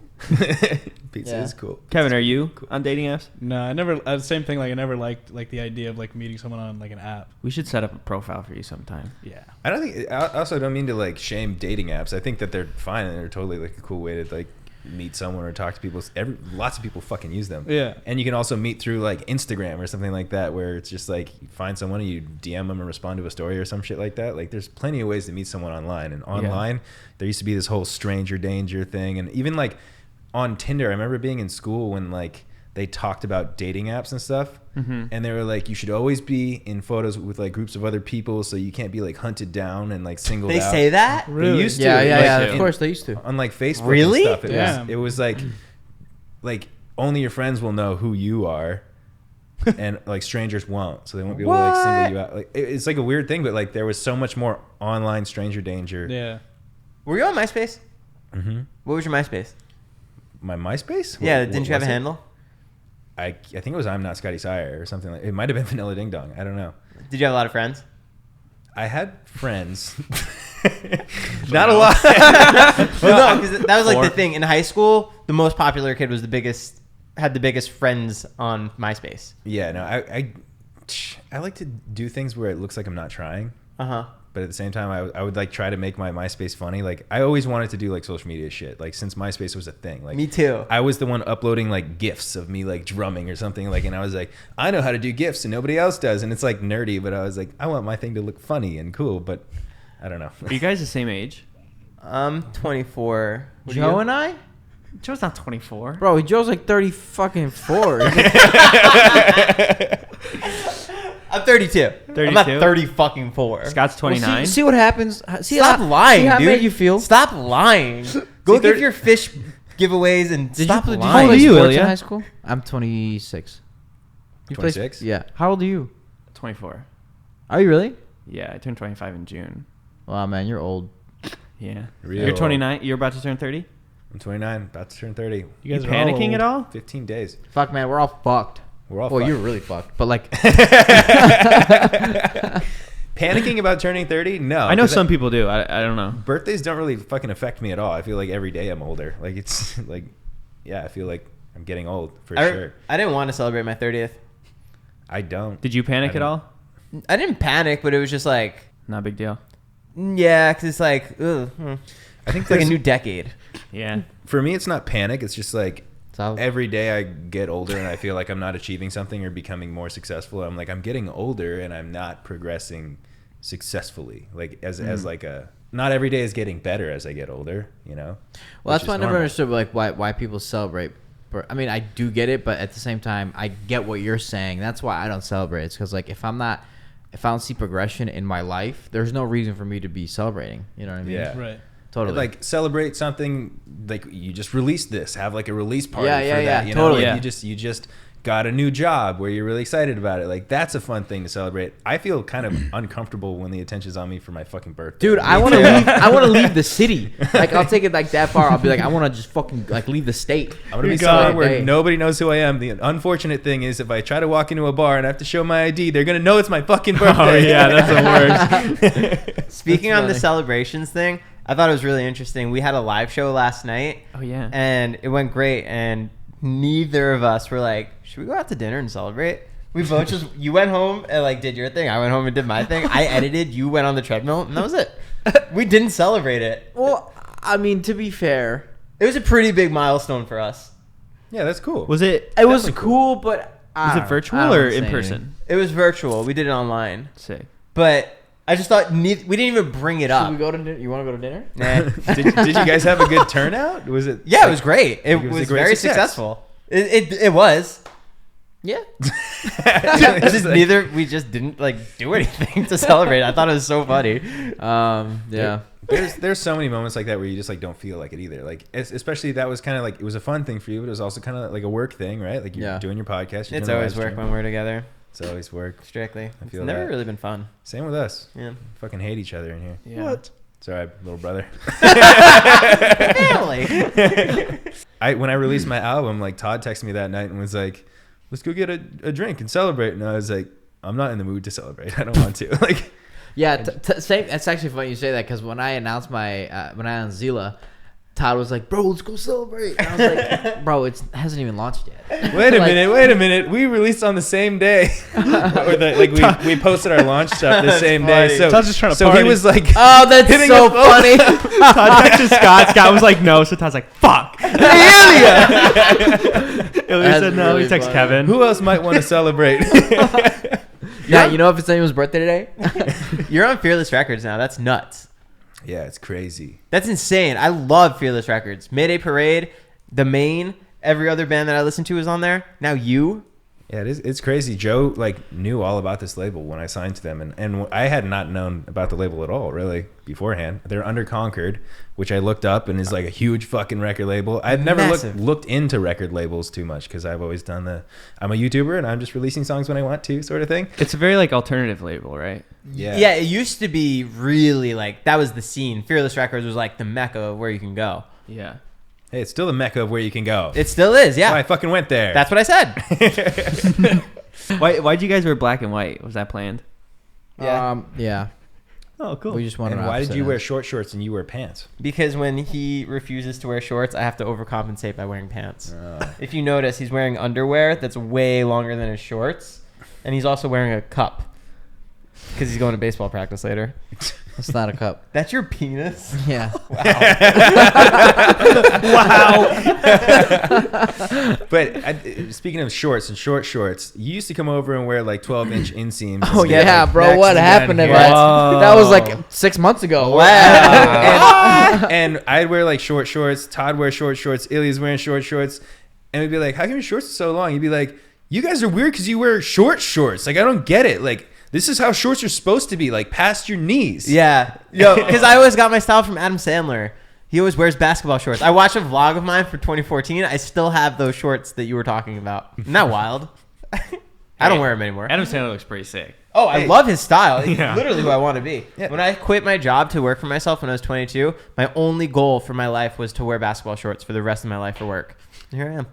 Pizza is cool. Kevin, are you on dating apps? No, I never. Same thing. Like I never liked like the idea of like meeting someone on like an app. We should set up a profile for you sometime. Yeah. I don't think. I also don't mean to like shame dating apps. I think that they're fine and they're totally like a cool way to like meet someone or talk to people. Lots of people fucking use them. Yeah. And you can also meet through like Instagram or something like that, where it's just like you find someone and you DM them and respond to a story or some shit like that. Like there's plenty of ways to meet someone online. And online, there used to be this whole stranger danger thing, and even like on Tinder, I remember being in school when like they talked about dating apps and stuff, and they were like, you should always be in photos with like groups of other people so you can't be like hunted down and like singled They out. say that? They used to. Yeah, like, yeah. to. Of course, they used to. on like Facebook Really? and stuff. Yeah. It was like only your friends will know who you are, and like strangers won't, so they won't be able to like single you out. Like it's like a weird thing, but like there was so much more online stranger danger. Yeah. Were you on MySpace? Mm-hmm. What was your MySpace? My MySpace? Yeah, What didn't you have a was it? handle? I think it was I'm Not Scotty Sire or something like. It might have been Vanilla Ding Dong. I don't know. Did you have a lot of friends? I had friends. Not a lot. Well, no, because that was like the Four. thing. In high school, the most popular kid was had the biggest friends on MySpace. Yeah, no, I like to do things where it looks like I'm not trying, Uh-huh. but at the same time, I would like try to make my MySpace funny. Like I always wanted to do like social media shit. Like since MySpace was a thing. Like Me too. I was the one uploading like GIFs of me like drumming or something. Like, and I was like, I know how to do GIFs and nobody else does, and it's like nerdy. But I was like, I want my thing to look funny and cool. But I don't know. Are you guys the same age? I'm 24. What are Joe you? and I, Joe's not 24. bro, Joe's like 30 fucking 4. I'm 32. I'm not 32? 30 fucking 4. Scott's 29. see what happens. See Stop how, lying, see how dude. it made you feel. Stop lying. Go See, give your fish giveaways and stop Did lying. you play you, sports Ilya? in high school? I'm 26. You play- 26? Yeah. How old are you? 24. Are you really? Yeah, I turned 25 in June. Wow, man, you're old. Yeah. Real. You're 29. You're about to turn 30. I'm 29, about to turn 30. You You guys are panicking all at all? 15 days. Fuck, man, we're all fucked. We're all Well, fucked. you're really fucked. But like, Panicking about turning 30? No. I know 'cause some people do. I don't know. birthdays don't really fucking affect me at all. I feel like every day I'm older. Like it's like, yeah, I feel like I'm getting old for sure. I didn't want to celebrate my 30th. I don't. Did you panic I at all? I didn't panic, but it was just like, Not a big deal. yeah, because it's like, ugh, I think it's like a there's- new decade. Yeah. For me, it's not panic. It's just like so, every day I get older and I feel like I'm not achieving something or becoming more successful. I'm like, I'm getting older and I'm not progressing successfully. Like as like a, not every day is getting better as I get older, you know? well, that's Which why I is never normal. understood like why people celebrate. I mean, I do get it, but at the same time, I get what you're saying. That's why I don't celebrate. It's because like if I don't see progression in my life, there's no reason for me to be celebrating. You know what I mean? Yeah. Right. Totally. Like celebrate something like you just released this, have like a release party Yeah, for yeah, that. yeah, You totally. know? Yeah. Like you just got a new job where you're really excited about it. Like, that's a fun thing to celebrate. I feel kind of uncomfortable when the attention's on me for my fucking birthday. Dude, I want to leave. I want to leave the city. Like, I'll take it like that far. I'll be like, I want to just fucking like leave the state. I'm gonna be somewhere where nobody knows who I am. The unfortunate thing is, if I try to walk into a bar and I have to show my ID, they're gonna know it's my fucking birthday. Oh yeah, that's the worst. Speaking That's on the funny. celebrations thing, I thought it was really interesting. We had a live show last night. Oh yeah. And it went great. And neither of us were like, should we go out to dinner and celebrate? We both just, you went home and like did your thing. I went home and did my thing. I edited. You went on the treadmill, and that was it. We didn't celebrate it. Well, I mean, to be fair, It was a pretty big milestone for us. Yeah, that's cool. Was it? it was Definitely cool, but Was it virtual or in person? It was virtual. We did it online. Sick. But I just thought we didn't even bring it Should up. we go to dinner? You want to go to dinner? Nah. did you guys have a good turnout? Was it? Yeah, it was great. It was a was great very success. successful. It was. Yeah. It's just we just didn't like do anything to celebrate. I thought it was so funny. Yeah. There's so many moments like that where you just like don't feel like it either. Like especially that was kind of like, it was a fun thing for you, but it was also kind of like a work thing, right? Like you're doing your podcast. You're It's doing a always live work stream. when we're together. It's always work. Strictly. It's feel never that. really been fun. Same with us. Yeah. Fucking hate each other in here. Yeah. What? Sorry, little brother. Family. When I released my album, like Todd texted me that night and was like, "Let's go get a drink and celebrate." And I was like, "I'm not in the mood to celebrate. I don't want to." Like, Yeah, same. It's actually funny you say that because when I announced when I announced Zila, Todd was like, "Bro, let's go celebrate." And I was like, "Bro, it hasn't even launched yet." wait a Like- minute. We released on the same day, we posted our launch stuff the same day. funny. So Todd's just trying to so he party. was like, Oh, that's Hitting so a phone. funny. Todd texted Scott. Scott was like, no. So Todd's like, fuck. Ilya. Ilya That's said no. really He texts funny. Kevin. "Who else might want to celebrate?" Yeah, you know if it's anyone's birthday today? You're on Fearless Records now. That's nuts. Yeah, it's crazy. That's insane. I love Fearless Records. Mayday Parade, The Main, every other band that I listen to is on there. Now you. Yeah, it's crazy. Joe like knew all about this label when I signed to them, and I had not known about the label at all really beforehand. They're under Concord, which I looked up and is like a huge fucking record label. I've never Massive. looked into record labels too much because I've always done I'm a YouTuber and I'm just releasing songs when I want to, sort of thing. It's a very like alternative label, right? Yeah, it used to be really like, that was the scene. Fearless Records was like the mecca of where you can go. Yeah. Hey, it's still the mecca of where you can go. It still is, yeah. Oh, I fucking went there. That's what I said. Why'd you guys wear black and white? Was that planned? Yeah. Yeah. Oh, cool. We just wanted. And why did you wear short shorts and you wear pants? Because when he refuses to wear shorts, I have to overcompensate by wearing pants. Oh. If you notice, he's wearing underwear that's way longer than his shorts. And he's also wearing a cup. Because he's going to baseball practice later. It's not a cup. That's your penis? Yeah. But speaking of shorts and short shorts, you used to come over and wear like 12-inch inseams. Oh and yeah, like bro. necks What and happened to down that? here. That was like 6 months ago. and I'd wear like short shorts. Todd wear short shorts. Ilya's wearing short shorts. And we'd be like, "How come your shorts are so long?" You'd be like, "You guys are weird because you wear short shorts. Like, I don't get it. Like, this is how shorts are supposed to be, like past your knees." Yeah. Yo, because I always got my style from Adam Sandler. He always wears basketball shorts. I watched a vlog of mine for 2014. I still have those shorts that you were talking about. Isn't that wild? I don't wear them anymore. Adam Sandler looks pretty sick. Oh, I love his style. He's Yeah. literally who I want to be. Yeah. When I quit my job to work for myself when I was 22, my only goal for my life was to wear basketball shorts for the rest of my life for work. And here I am.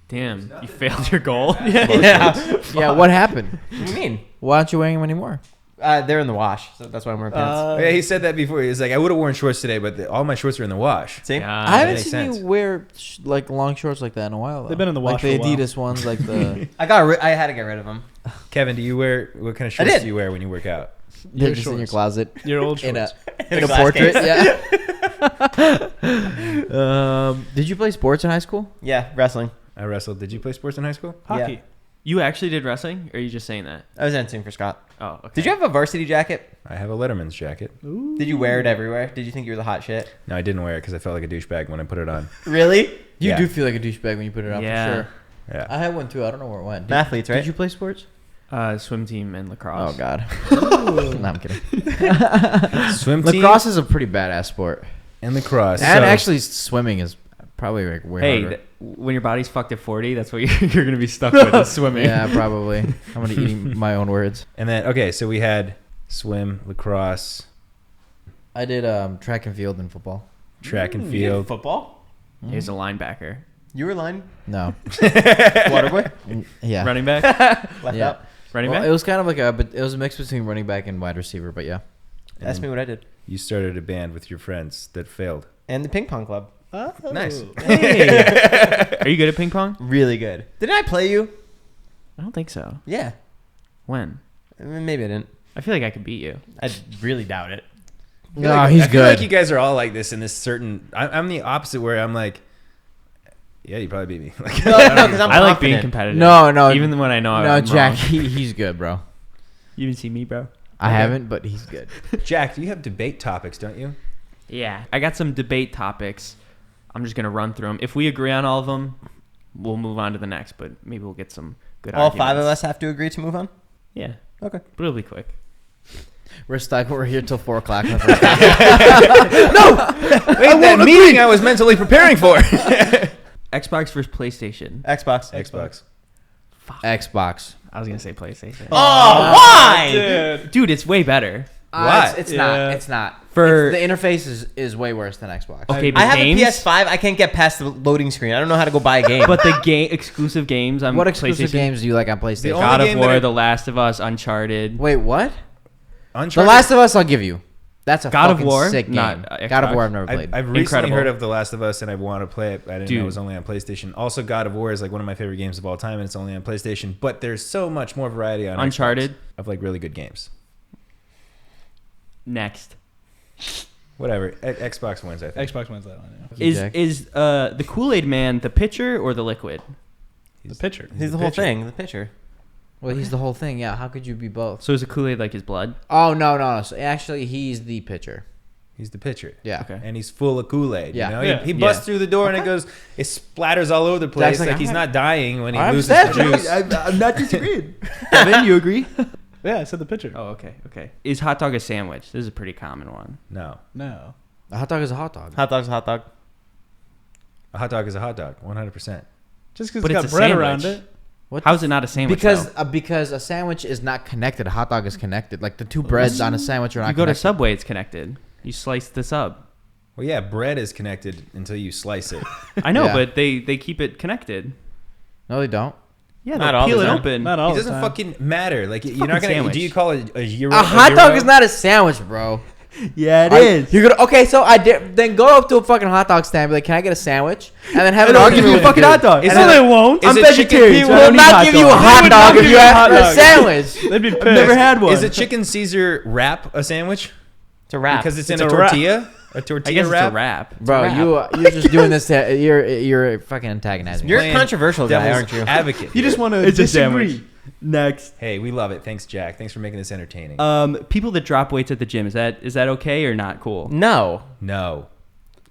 Damn, you failed your goal. Yeah. Yeah. What happened? What do you mean? Why aren't you wearing them anymore? They're in the wash, so that's why I'm wearing pants. Yeah, he said that before. He was like, "I would have worn shorts today, but all my shorts are in the wash." See? I haven't makes seen sense. you wear like long shorts like that in a while. Though. They've been in the like wash the for a while. Adidas ones, like the I had to get rid of them. Kevin, do you wear what kind of I shorts did. do you wear when you work out? they're Your just in your shorts. closet Your old in a shorts. in a glass portrait. case. Yeah. Did you play sports in high school? Yeah, wrestling. I wrestled. Did you play sports in high school? Hockey. Yeah. You actually did wrestling, or are you just saying that? I was entering for Scott. Oh, okay. Did you have a varsity jacket? I have a Letterman's jacket. Ooh. Did you wear it everywhere? Did you think you were the hot shit? No, I didn't wear it because I felt like a douchebag when I put it on. Really? You Yeah. do feel like a douchebag when you put it on Yeah. for sure. Yeah. I had one too. I don't know where it went. Athletes, right? Did you play sports? Swim team and lacrosse. Oh God. No, I'm kidding. Swim team Lacrosse is a pretty badass sport, and lacrosse. and So- actually swimming is probably like way Hey, harder. when your body's fucked at 40, that's what you're gonna be stuck with is swimming. Yeah, probably. I'm gonna eat my own words. And then okay, so we had swim, lacrosse, I did track and field and football. track and field. Football? He was a linebacker, You were line No. waterboy? Yeah. running back, Left Yeah. out? running Well, back. it was kind of like but it was a mix between running back and wide receiver, but yeah. Ask me what I did. You started a band with your friends that failed. And the ping pong club. Oh. Nice. Hey. Are you good at ping pong? Really good. Didn't I play you? I don't think so. Yeah. When? Maybe I didn't. I feel like I could beat you. I really doubt it. No, he's I feel good. like you guys are all like this in this certain. I'm the opposite where I'm like, yeah, you probably beat me. Like, No, because I'm I like being confident. competitive. No, Even when I know I'm no, wrong. Jack, he's good, bro. You didn't see me, bro. I haven't, but he's good. Jack, you have debate topics, don't you? Yeah, I got some debate topics. I'm just gonna run through them. If we agree on all of them, we'll move on to the next. But maybe we'll get some good. All arguments. 5 of us have to agree to move on? Yeah, Okay. but it'll be quick. We're stuck. We're here till 4 o'clock. Wait, that meeting I was mentally preparing for. Xbox versus PlayStation. Xbox. Xbox. Xbox. I was gonna say PlayStation. Oh, why? Dude. Dude, it's way better. Why? It's Yeah. not. It's not. For- The interface is way worse than Xbox. Okay, but I have games, a PS5. I can't get past the loading screen. I don't know how to go buy a game. but the game exclusive games on What exclusive PlayStation. games do you like on PlayStation? The only God of game that War, I- The Last of Us, Uncharted. Wait, what? Uncharted. The Last of Us, I'll give you. That's a God of fucking War? sick game. Not, God of Xbox. War, I've never played. I've recently Incredible. heard of The Last of Us and I want to play it. I didn't know Dude. it was only on PlayStation. Also, God of War is like one of my favorite games of all time, and it's only on PlayStation. But there's so much more variety on Uncharted. Xbox of like really good games. Next Whatever. Xbox wins, I think. Xbox wins that one. Yeah. you, is Jack. is the Kool-Aid Man the pitcher or the liquid? The pitcher. He's the whole thing. The pitcher. Well, he's the whole thing. Yeah, how could you be both? So is the Kool-Aid like his blood? Oh no. So actually, he's the pitcher. He's the pitcher. Yeah. Okay. And he's full of Kool-Aid. Yeah. You know? Yeah. He busts Yeah. through the door and it goes, it splatters all over the place. Jack's like, Like he's I'm not dying when he I loses the understand. juice. I'm not disagreeing. Kevin, you agree? Yeah, I said the pitcher. Oh, okay. Is hot dog a sandwich? This is a pretty common one. No. No. A hot dog is a hot dog. Hot dog's a hot dog. A hot dog is a hot dog, 100%. Just because But it's got it's a bread sandwich. around it. What? How is it not a sandwich? though? Because a sandwich is not connected. A hot dog is connected. Like the two breads on a sandwich are not You go to connected. Subway, it's connected. You slice the sub. Well, yeah, bread is connected until you slice it. I know, Yeah. but they keep it connected. No, they don't. Yeah, Not they'll all peel the it time. open. Not all It the doesn't time. fucking matter. Like you're fucking not gonna. sandwich. Do you call it a gyro? A hot dog is not a sandwich, bro. Yeah, You're gonna okay. So I did. Then go up to a fucking hot dog stand. And be like, can I get a sandwich? And then have an They'll argument give you a with fucking dude. hot dog. Is no, it- they won't. is I'm it chicken- vegetarian. He so I will don't eat not hot give you a dogs. hot would dog not if give you you a have hot a dog. sandwich. They'd be pissed. Never had one. Is a chicken Caesar wrap a sandwich? It's a wrap. Because it's It's in a a wrap. tortilla. A I tortilla guess wrap. it's a wrap. Bro, you're just doing this. You're fucking antagonizing. me. You're a Playing controversial guy, devil's aren't you? Advocate. You just here. want to It's a disagree. sandwich. Next. Hey, we love it. Thanks, Jack. Thanks for making this entertaining. People that drop weights at the gym, is that okay or not cool? No. no,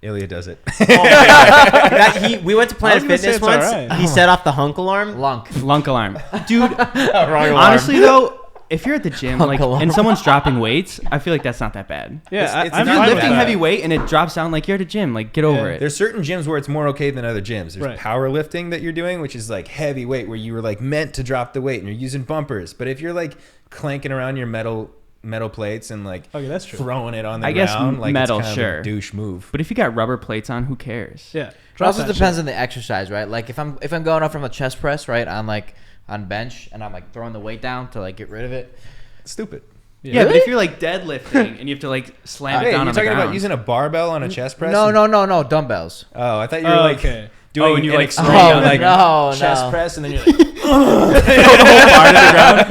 Ilya does it. We went to Planet I was gonna say Fitness it's once. alright. He set off the hunk alarm. Lunk. Lunk alarm. Dude, Wrong alarm. honestly though, if you're at the gym like alarm. and someone's dropping weights, I feel like that's not that bad. Yeah, It's I'm not If you're fine with lifting that. heavy weight and it drops down like you're at a gym, like get over it. There's certain gyms where it's more okay than other gyms. There's Right. powerlifting that you're doing, which is like heavy weight, where you were like meant to drop the weight and you're using bumpers. But if you're like clanking around your metal plates and like Okay, that's true. throwing it on the I guess ground, like metal, it's kind sure. of a douche move. But if you got rubber plates on, who cares? Yeah. It Drop also that depends shit. on the exercise, right? Like if I'm going up from a chest press, right, on bench, and I'm like throwing the weight down to like get rid of it. Stupid. Yeah, but if you're like deadlifting and you have to like slam it Hey, down you're on the talking ground. about using a barbell on a chest press? No, dumbbells. Oh, I thought you were Oh, like okay. doing and you an like extreme, spray like no, chest no. press, and then you're like,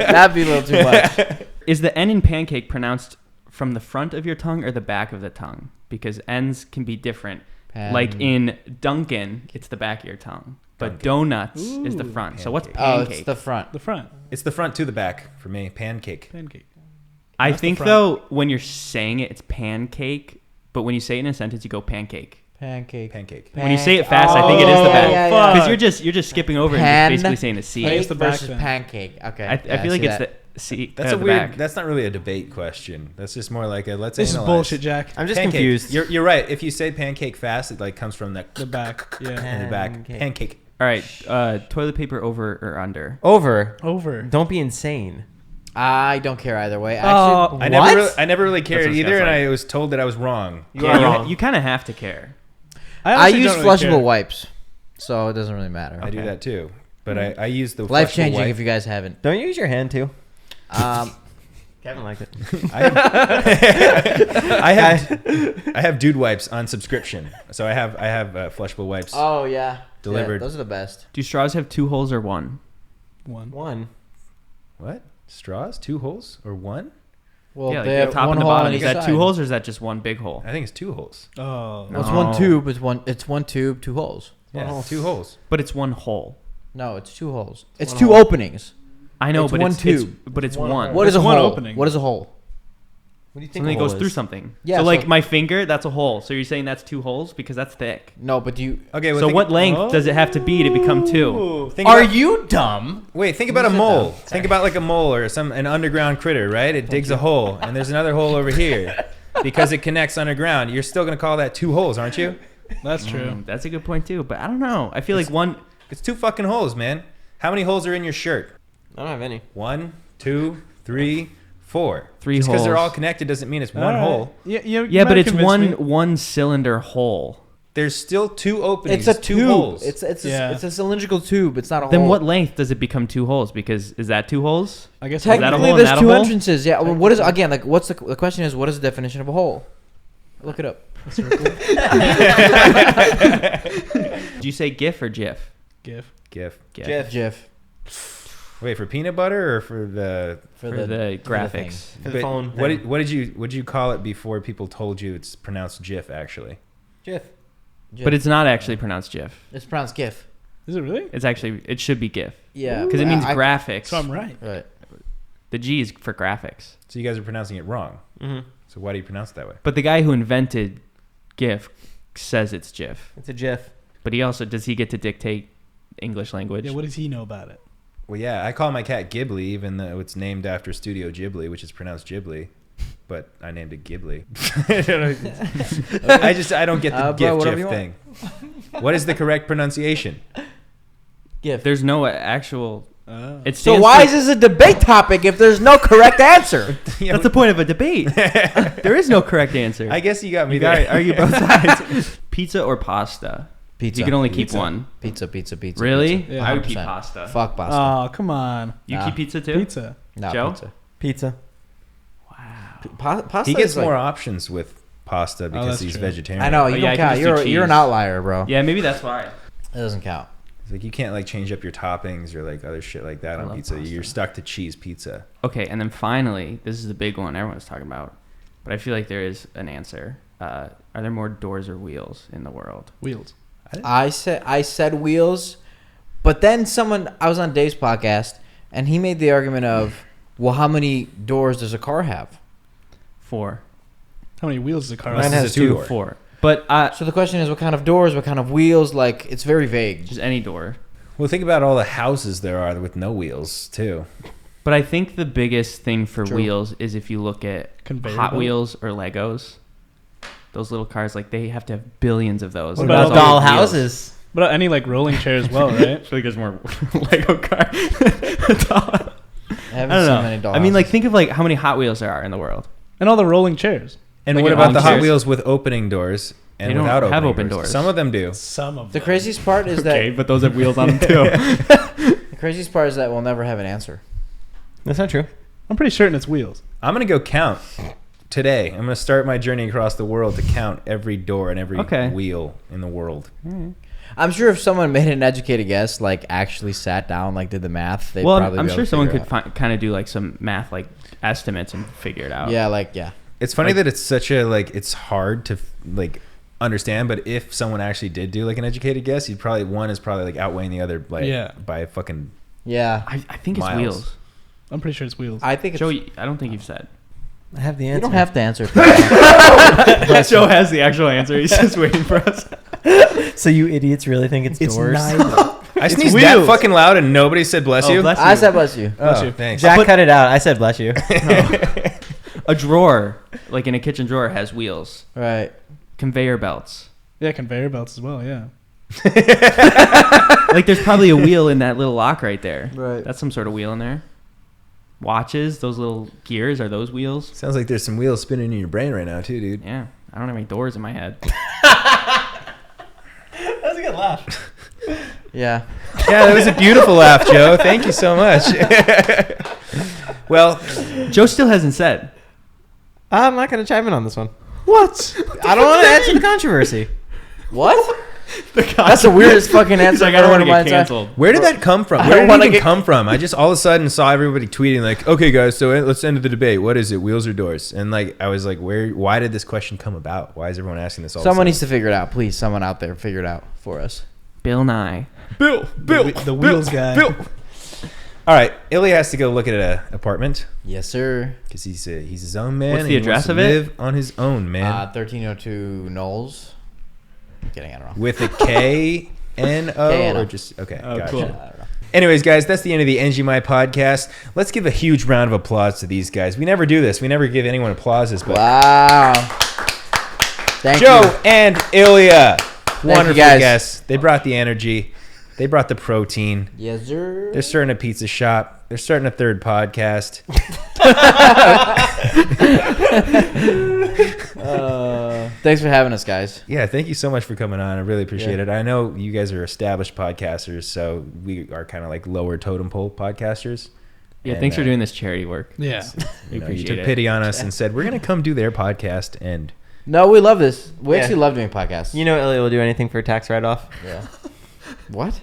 That'd be a little too much. Is the N in pancake pronounced from the front of your tongue or the back of the tongue? Because N's can be different. Like in Dunkin', it's the back of your tongue. But Dunkin'. donuts is the Ooh. front. So what's Pancake. Oh, pancake? it's the front. The front. it's the front to the back for me. Pancake. Pancake. I That's the think front. though, when you're saying it, it's pancake. But when you say it in a sentence, you go pancake. Pancake. Pancake. When you say it fast, I think it is the Oh, back. yeah, Because yeah. you're just skipping over it and Pan- just basically saying a C. I guess Cake the back versus then. pancake. Okay. I feel like it's the seat. That's a the weird. back. That's not really a debate question. That's just more like a let's This is analyze. bullshit, Jack. I'm just Pancake. confused. You're right. If you say pancake fast, it like comes from The back. Yeah. in the back. Pancake. Pancake. All right. Toilet paper over or under? Over. Over. Don't be insane. I don't care either way. Actually, what? I never really cared what either, Scott's and like. I was told that I was wrong. You are wrong. You kind of have to care. I honestly use don't really flushable care. wipes, so it doesn't really matter. I do that too, but I use the Life flushable changing wipe. if you guys haven't. Don't you use your hand too? Kevin liked it. I have dude wipes on subscription, so I have flushable wipes. Oh yeah, Delivered. Yeah, those are the best. Do straws have 2 holes or 1? One. What? Straws? 2 holes or 1? Well, yeah, they like have the top one and the hole bottom. on Is each that side. 2 holes or is that just one big hole? I think it's 2 holes. Oh. No. Well, it's one No. tube. It's one tube, 2 holes. Yeah, 2 holes. But it's 1 hole. No, it's 2 holes. It's One 2 hole. openings. I know, It's but one it's tube. but it's One one. hole. What is It's a one hole? opening. What is a hole? What do you think? Something a hole goes through is? something. Yeah, so so- like my finger, that's a hole. So you're saying that's 2 holes because that's thick. No, but do you? Okay. Well, So think, what length does it have to be to become 2? Think Are about, you dumb? Wait, think about a Sit mole. down. Think about like a mole or an underground critter, right? It digs a hole, and there's another hole over here because it connects underground. You're still gonna call that 2 holes, aren't you? That's true. That's a good point too. But I don't know. I feel like one. It's 2 fucking holes, man. How many holes are in your shirt? I don't have any. 1, 2, 3, 4. 3 Just because they're holes. all connected doesn't mean it's All one right. hole. Yeah, you Yeah, might but have it's convinced me. one cylinder hole. There's still 2 openings. It's a 2 tube. holes. It's Yeah. it's a cylindrical tube. It's not a Then hole. what length does it become 2 holes? Because is that 2 holes? I guess that a Technically, hole and there's that a 2 hole? entrances. Yeah. Well, what is again? Like, what's the question? Is what is the definition of a hole? Look it up. Did you say GIF or GIF? GIF. GIF. GIF. Wait, for peanut butter or for the? For the graphics. For the But phone. What did you call it before people told you it's pronounced GIF actually? GIF. But it's not actually pronounced GIF. It's pronounced GIF. Is it really? It should be GIF. Yeah. Because it means I- graphics. So I'm right. Right. The G is for graphics. So you guys are pronouncing it wrong. Mm-hmm. So why do you pronounce it that way? But the guy who invented GIF says it's GIF. It's a GIF. But does he get to dictate English language? Yeah, what does he know about it? Well, yeah, I call my cat Ghibli, even though it's named after Studio Ghibli, which is pronounced Ghibli. But I named it Ghibli. I don't get the bro, whatever GIF you thing. What is the correct pronunciation? GIF. There's no actual. Oh. It So stands why for- is this a debate topic if there's no correct answer? Yeah, That's the point of a debate. There is no correct answer. I guess you got me you there. got argue both sides. Pizza or pasta? Pizza. You can only keep Pizza. one. Pizza. Really? Pizza. Yeah, I would keep 100%. pasta. Fuck pasta. Oh, come on. You Nah. keep pizza too? Pizza. No, Joe? pizza. Pizza. Wow. Pasta He gets is like- more options with pasta because that's he's true. vegetarian. I know Oh, you yeah, I don't can count. just do You're an cheese. outlier, bro. Yeah, maybe that's why. It doesn't count. It's like you can't like change up your toppings or like other shit like that I on love pizza. pasta. You're stuck to cheese pizza. Okay, and then finally, this is the big one everyone's talking about, but I feel like there is an answer. Are there more doors or wheels in the world? Wheels. I said wheels, but then I was on Dave's podcast and he made the argument of, well, how many doors does a car have? 4. How many wheels does a car Mine have? has has a 2-door. 4. But So the question is, what kind of doors, what kind of wheels? Like, it's very vague. just any door. Well, think about all the houses there are with no wheels too. But I think the biggest thing for True. wheels is if you look at Conveyor Hot belt? Wheels or Legos. Those little cars, like they have to have billions of those. What and about that's all doll with wheels. houses? But any like rolling chair as well, right? I feel like there's more Lego car. I I haven't don't seen many know. doll I mean, like houses. think of like how many Hot Wheels there are in the world. And all the rolling chairs. And Like what in about the all Hot chairs? Wheels with opening doors and They don't without have opening open doors. Some of them do. Some of The them. craziest part is Okay, that but those have wheels on them too. the craziest part is that we'll never have an answer. That's not true. I'm pretty certain it's wheels. I'm gonna go count today. I'm gonna start my journey across the world to count every door and every Okay. wheel in the world. I'm sure if someone made an educated guess, like actually sat down, like did the math, they'd Well, probably I'm be able sure to someone figure could it kind of do like some math, like estimates, and figure it out. out. Yeah. It's funny Like- that it's such a like it's hard to like understand, but if someone actually did do like an educated guess, you'd probably one is probably like outweighing the other like Yeah. by a fucking Yeah. I think it's Miles. wheels. I'm pretty sure it's wheels. I think it's, Joe, I don't think you've said. I have the you answer. don't have to answer. Joe has the actual answer. He's just waiting for us. So you idiots really think it's, It's doors? neither. I It's sneezed wheels. that fucking loud and nobody said bless Oh, you. bless I said bless you. Bless Oh, you. thanks. Jack cut it out. I said bless you. A drawer, like in a kitchen drawer, has wheels. Right. Conveyor belts. Yeah, conveyor belts as well. Yeah. Like there's probably a wheel in that little lock right there. Right. That's some sort of wheel in there. Watches, those little gears, are those wheels? Sounds like there's some wheels spinning in your brain right now too, dude. Yeah. I don't have any doors in my head. That's a good laugh. Yeah. Yeah, that was a beautiful laugh, Joe. Thank you so much. Well, Joe still hasn't said. I'm not gonna chime in on this one. What? I don't want to add to the controversy. What? That's the weirdest fucking answer Like, I've I don't ever want heard to in my get time. canceled. where did that come from? I Where don't did wanna it even get- come from? I just all of a sudden saw everybody tweeting like, "Okay, guys, so let's end the debate. What is it, wheels or doors?" And like, I was like, "Where? Why did this question come about? Why is everyone asking this all?" Someone of a needs to figure it out. Please, someone out there figure it out for us. Bill Nye. sudden? Bill, The wheels guy. Bill. All right, Ilya has to go look at an apartment Yes, sir. because he's his own man. What's and the he address wants to of it? Live on his own, man. 1302 Knowles. I'm kidding, I don't know. With a K N O K-N-O. or just okay. Oh, gotcha. cool. I don't know. Anyways, guys, that's the end of the NGMI podcast. Let's give a huge round of applause to these guys. We never do this. We never give anyone applauses, but Wow. Thank Joe you. and Ilya, you, wonderful guys. guests. They brought the energy. They brought the protein. Yes, sir. They're starting a pizza shop. They're starting a third podcast. Thanks for having us, guys. Yeah, thank you so much for coming on. I really appreciate it. I know you guys are established podcasters, so we are kind of like lower totem pole podcasters. Yeah, And, thanks for doing this charity work. Yeah. You appreciate took it. pity on us and said, we're going to come do their podcast. And No, we love this. We Yeah. actually love doing podcasts. You know, Ilya will do anything for a tax write-off. Yeah. What?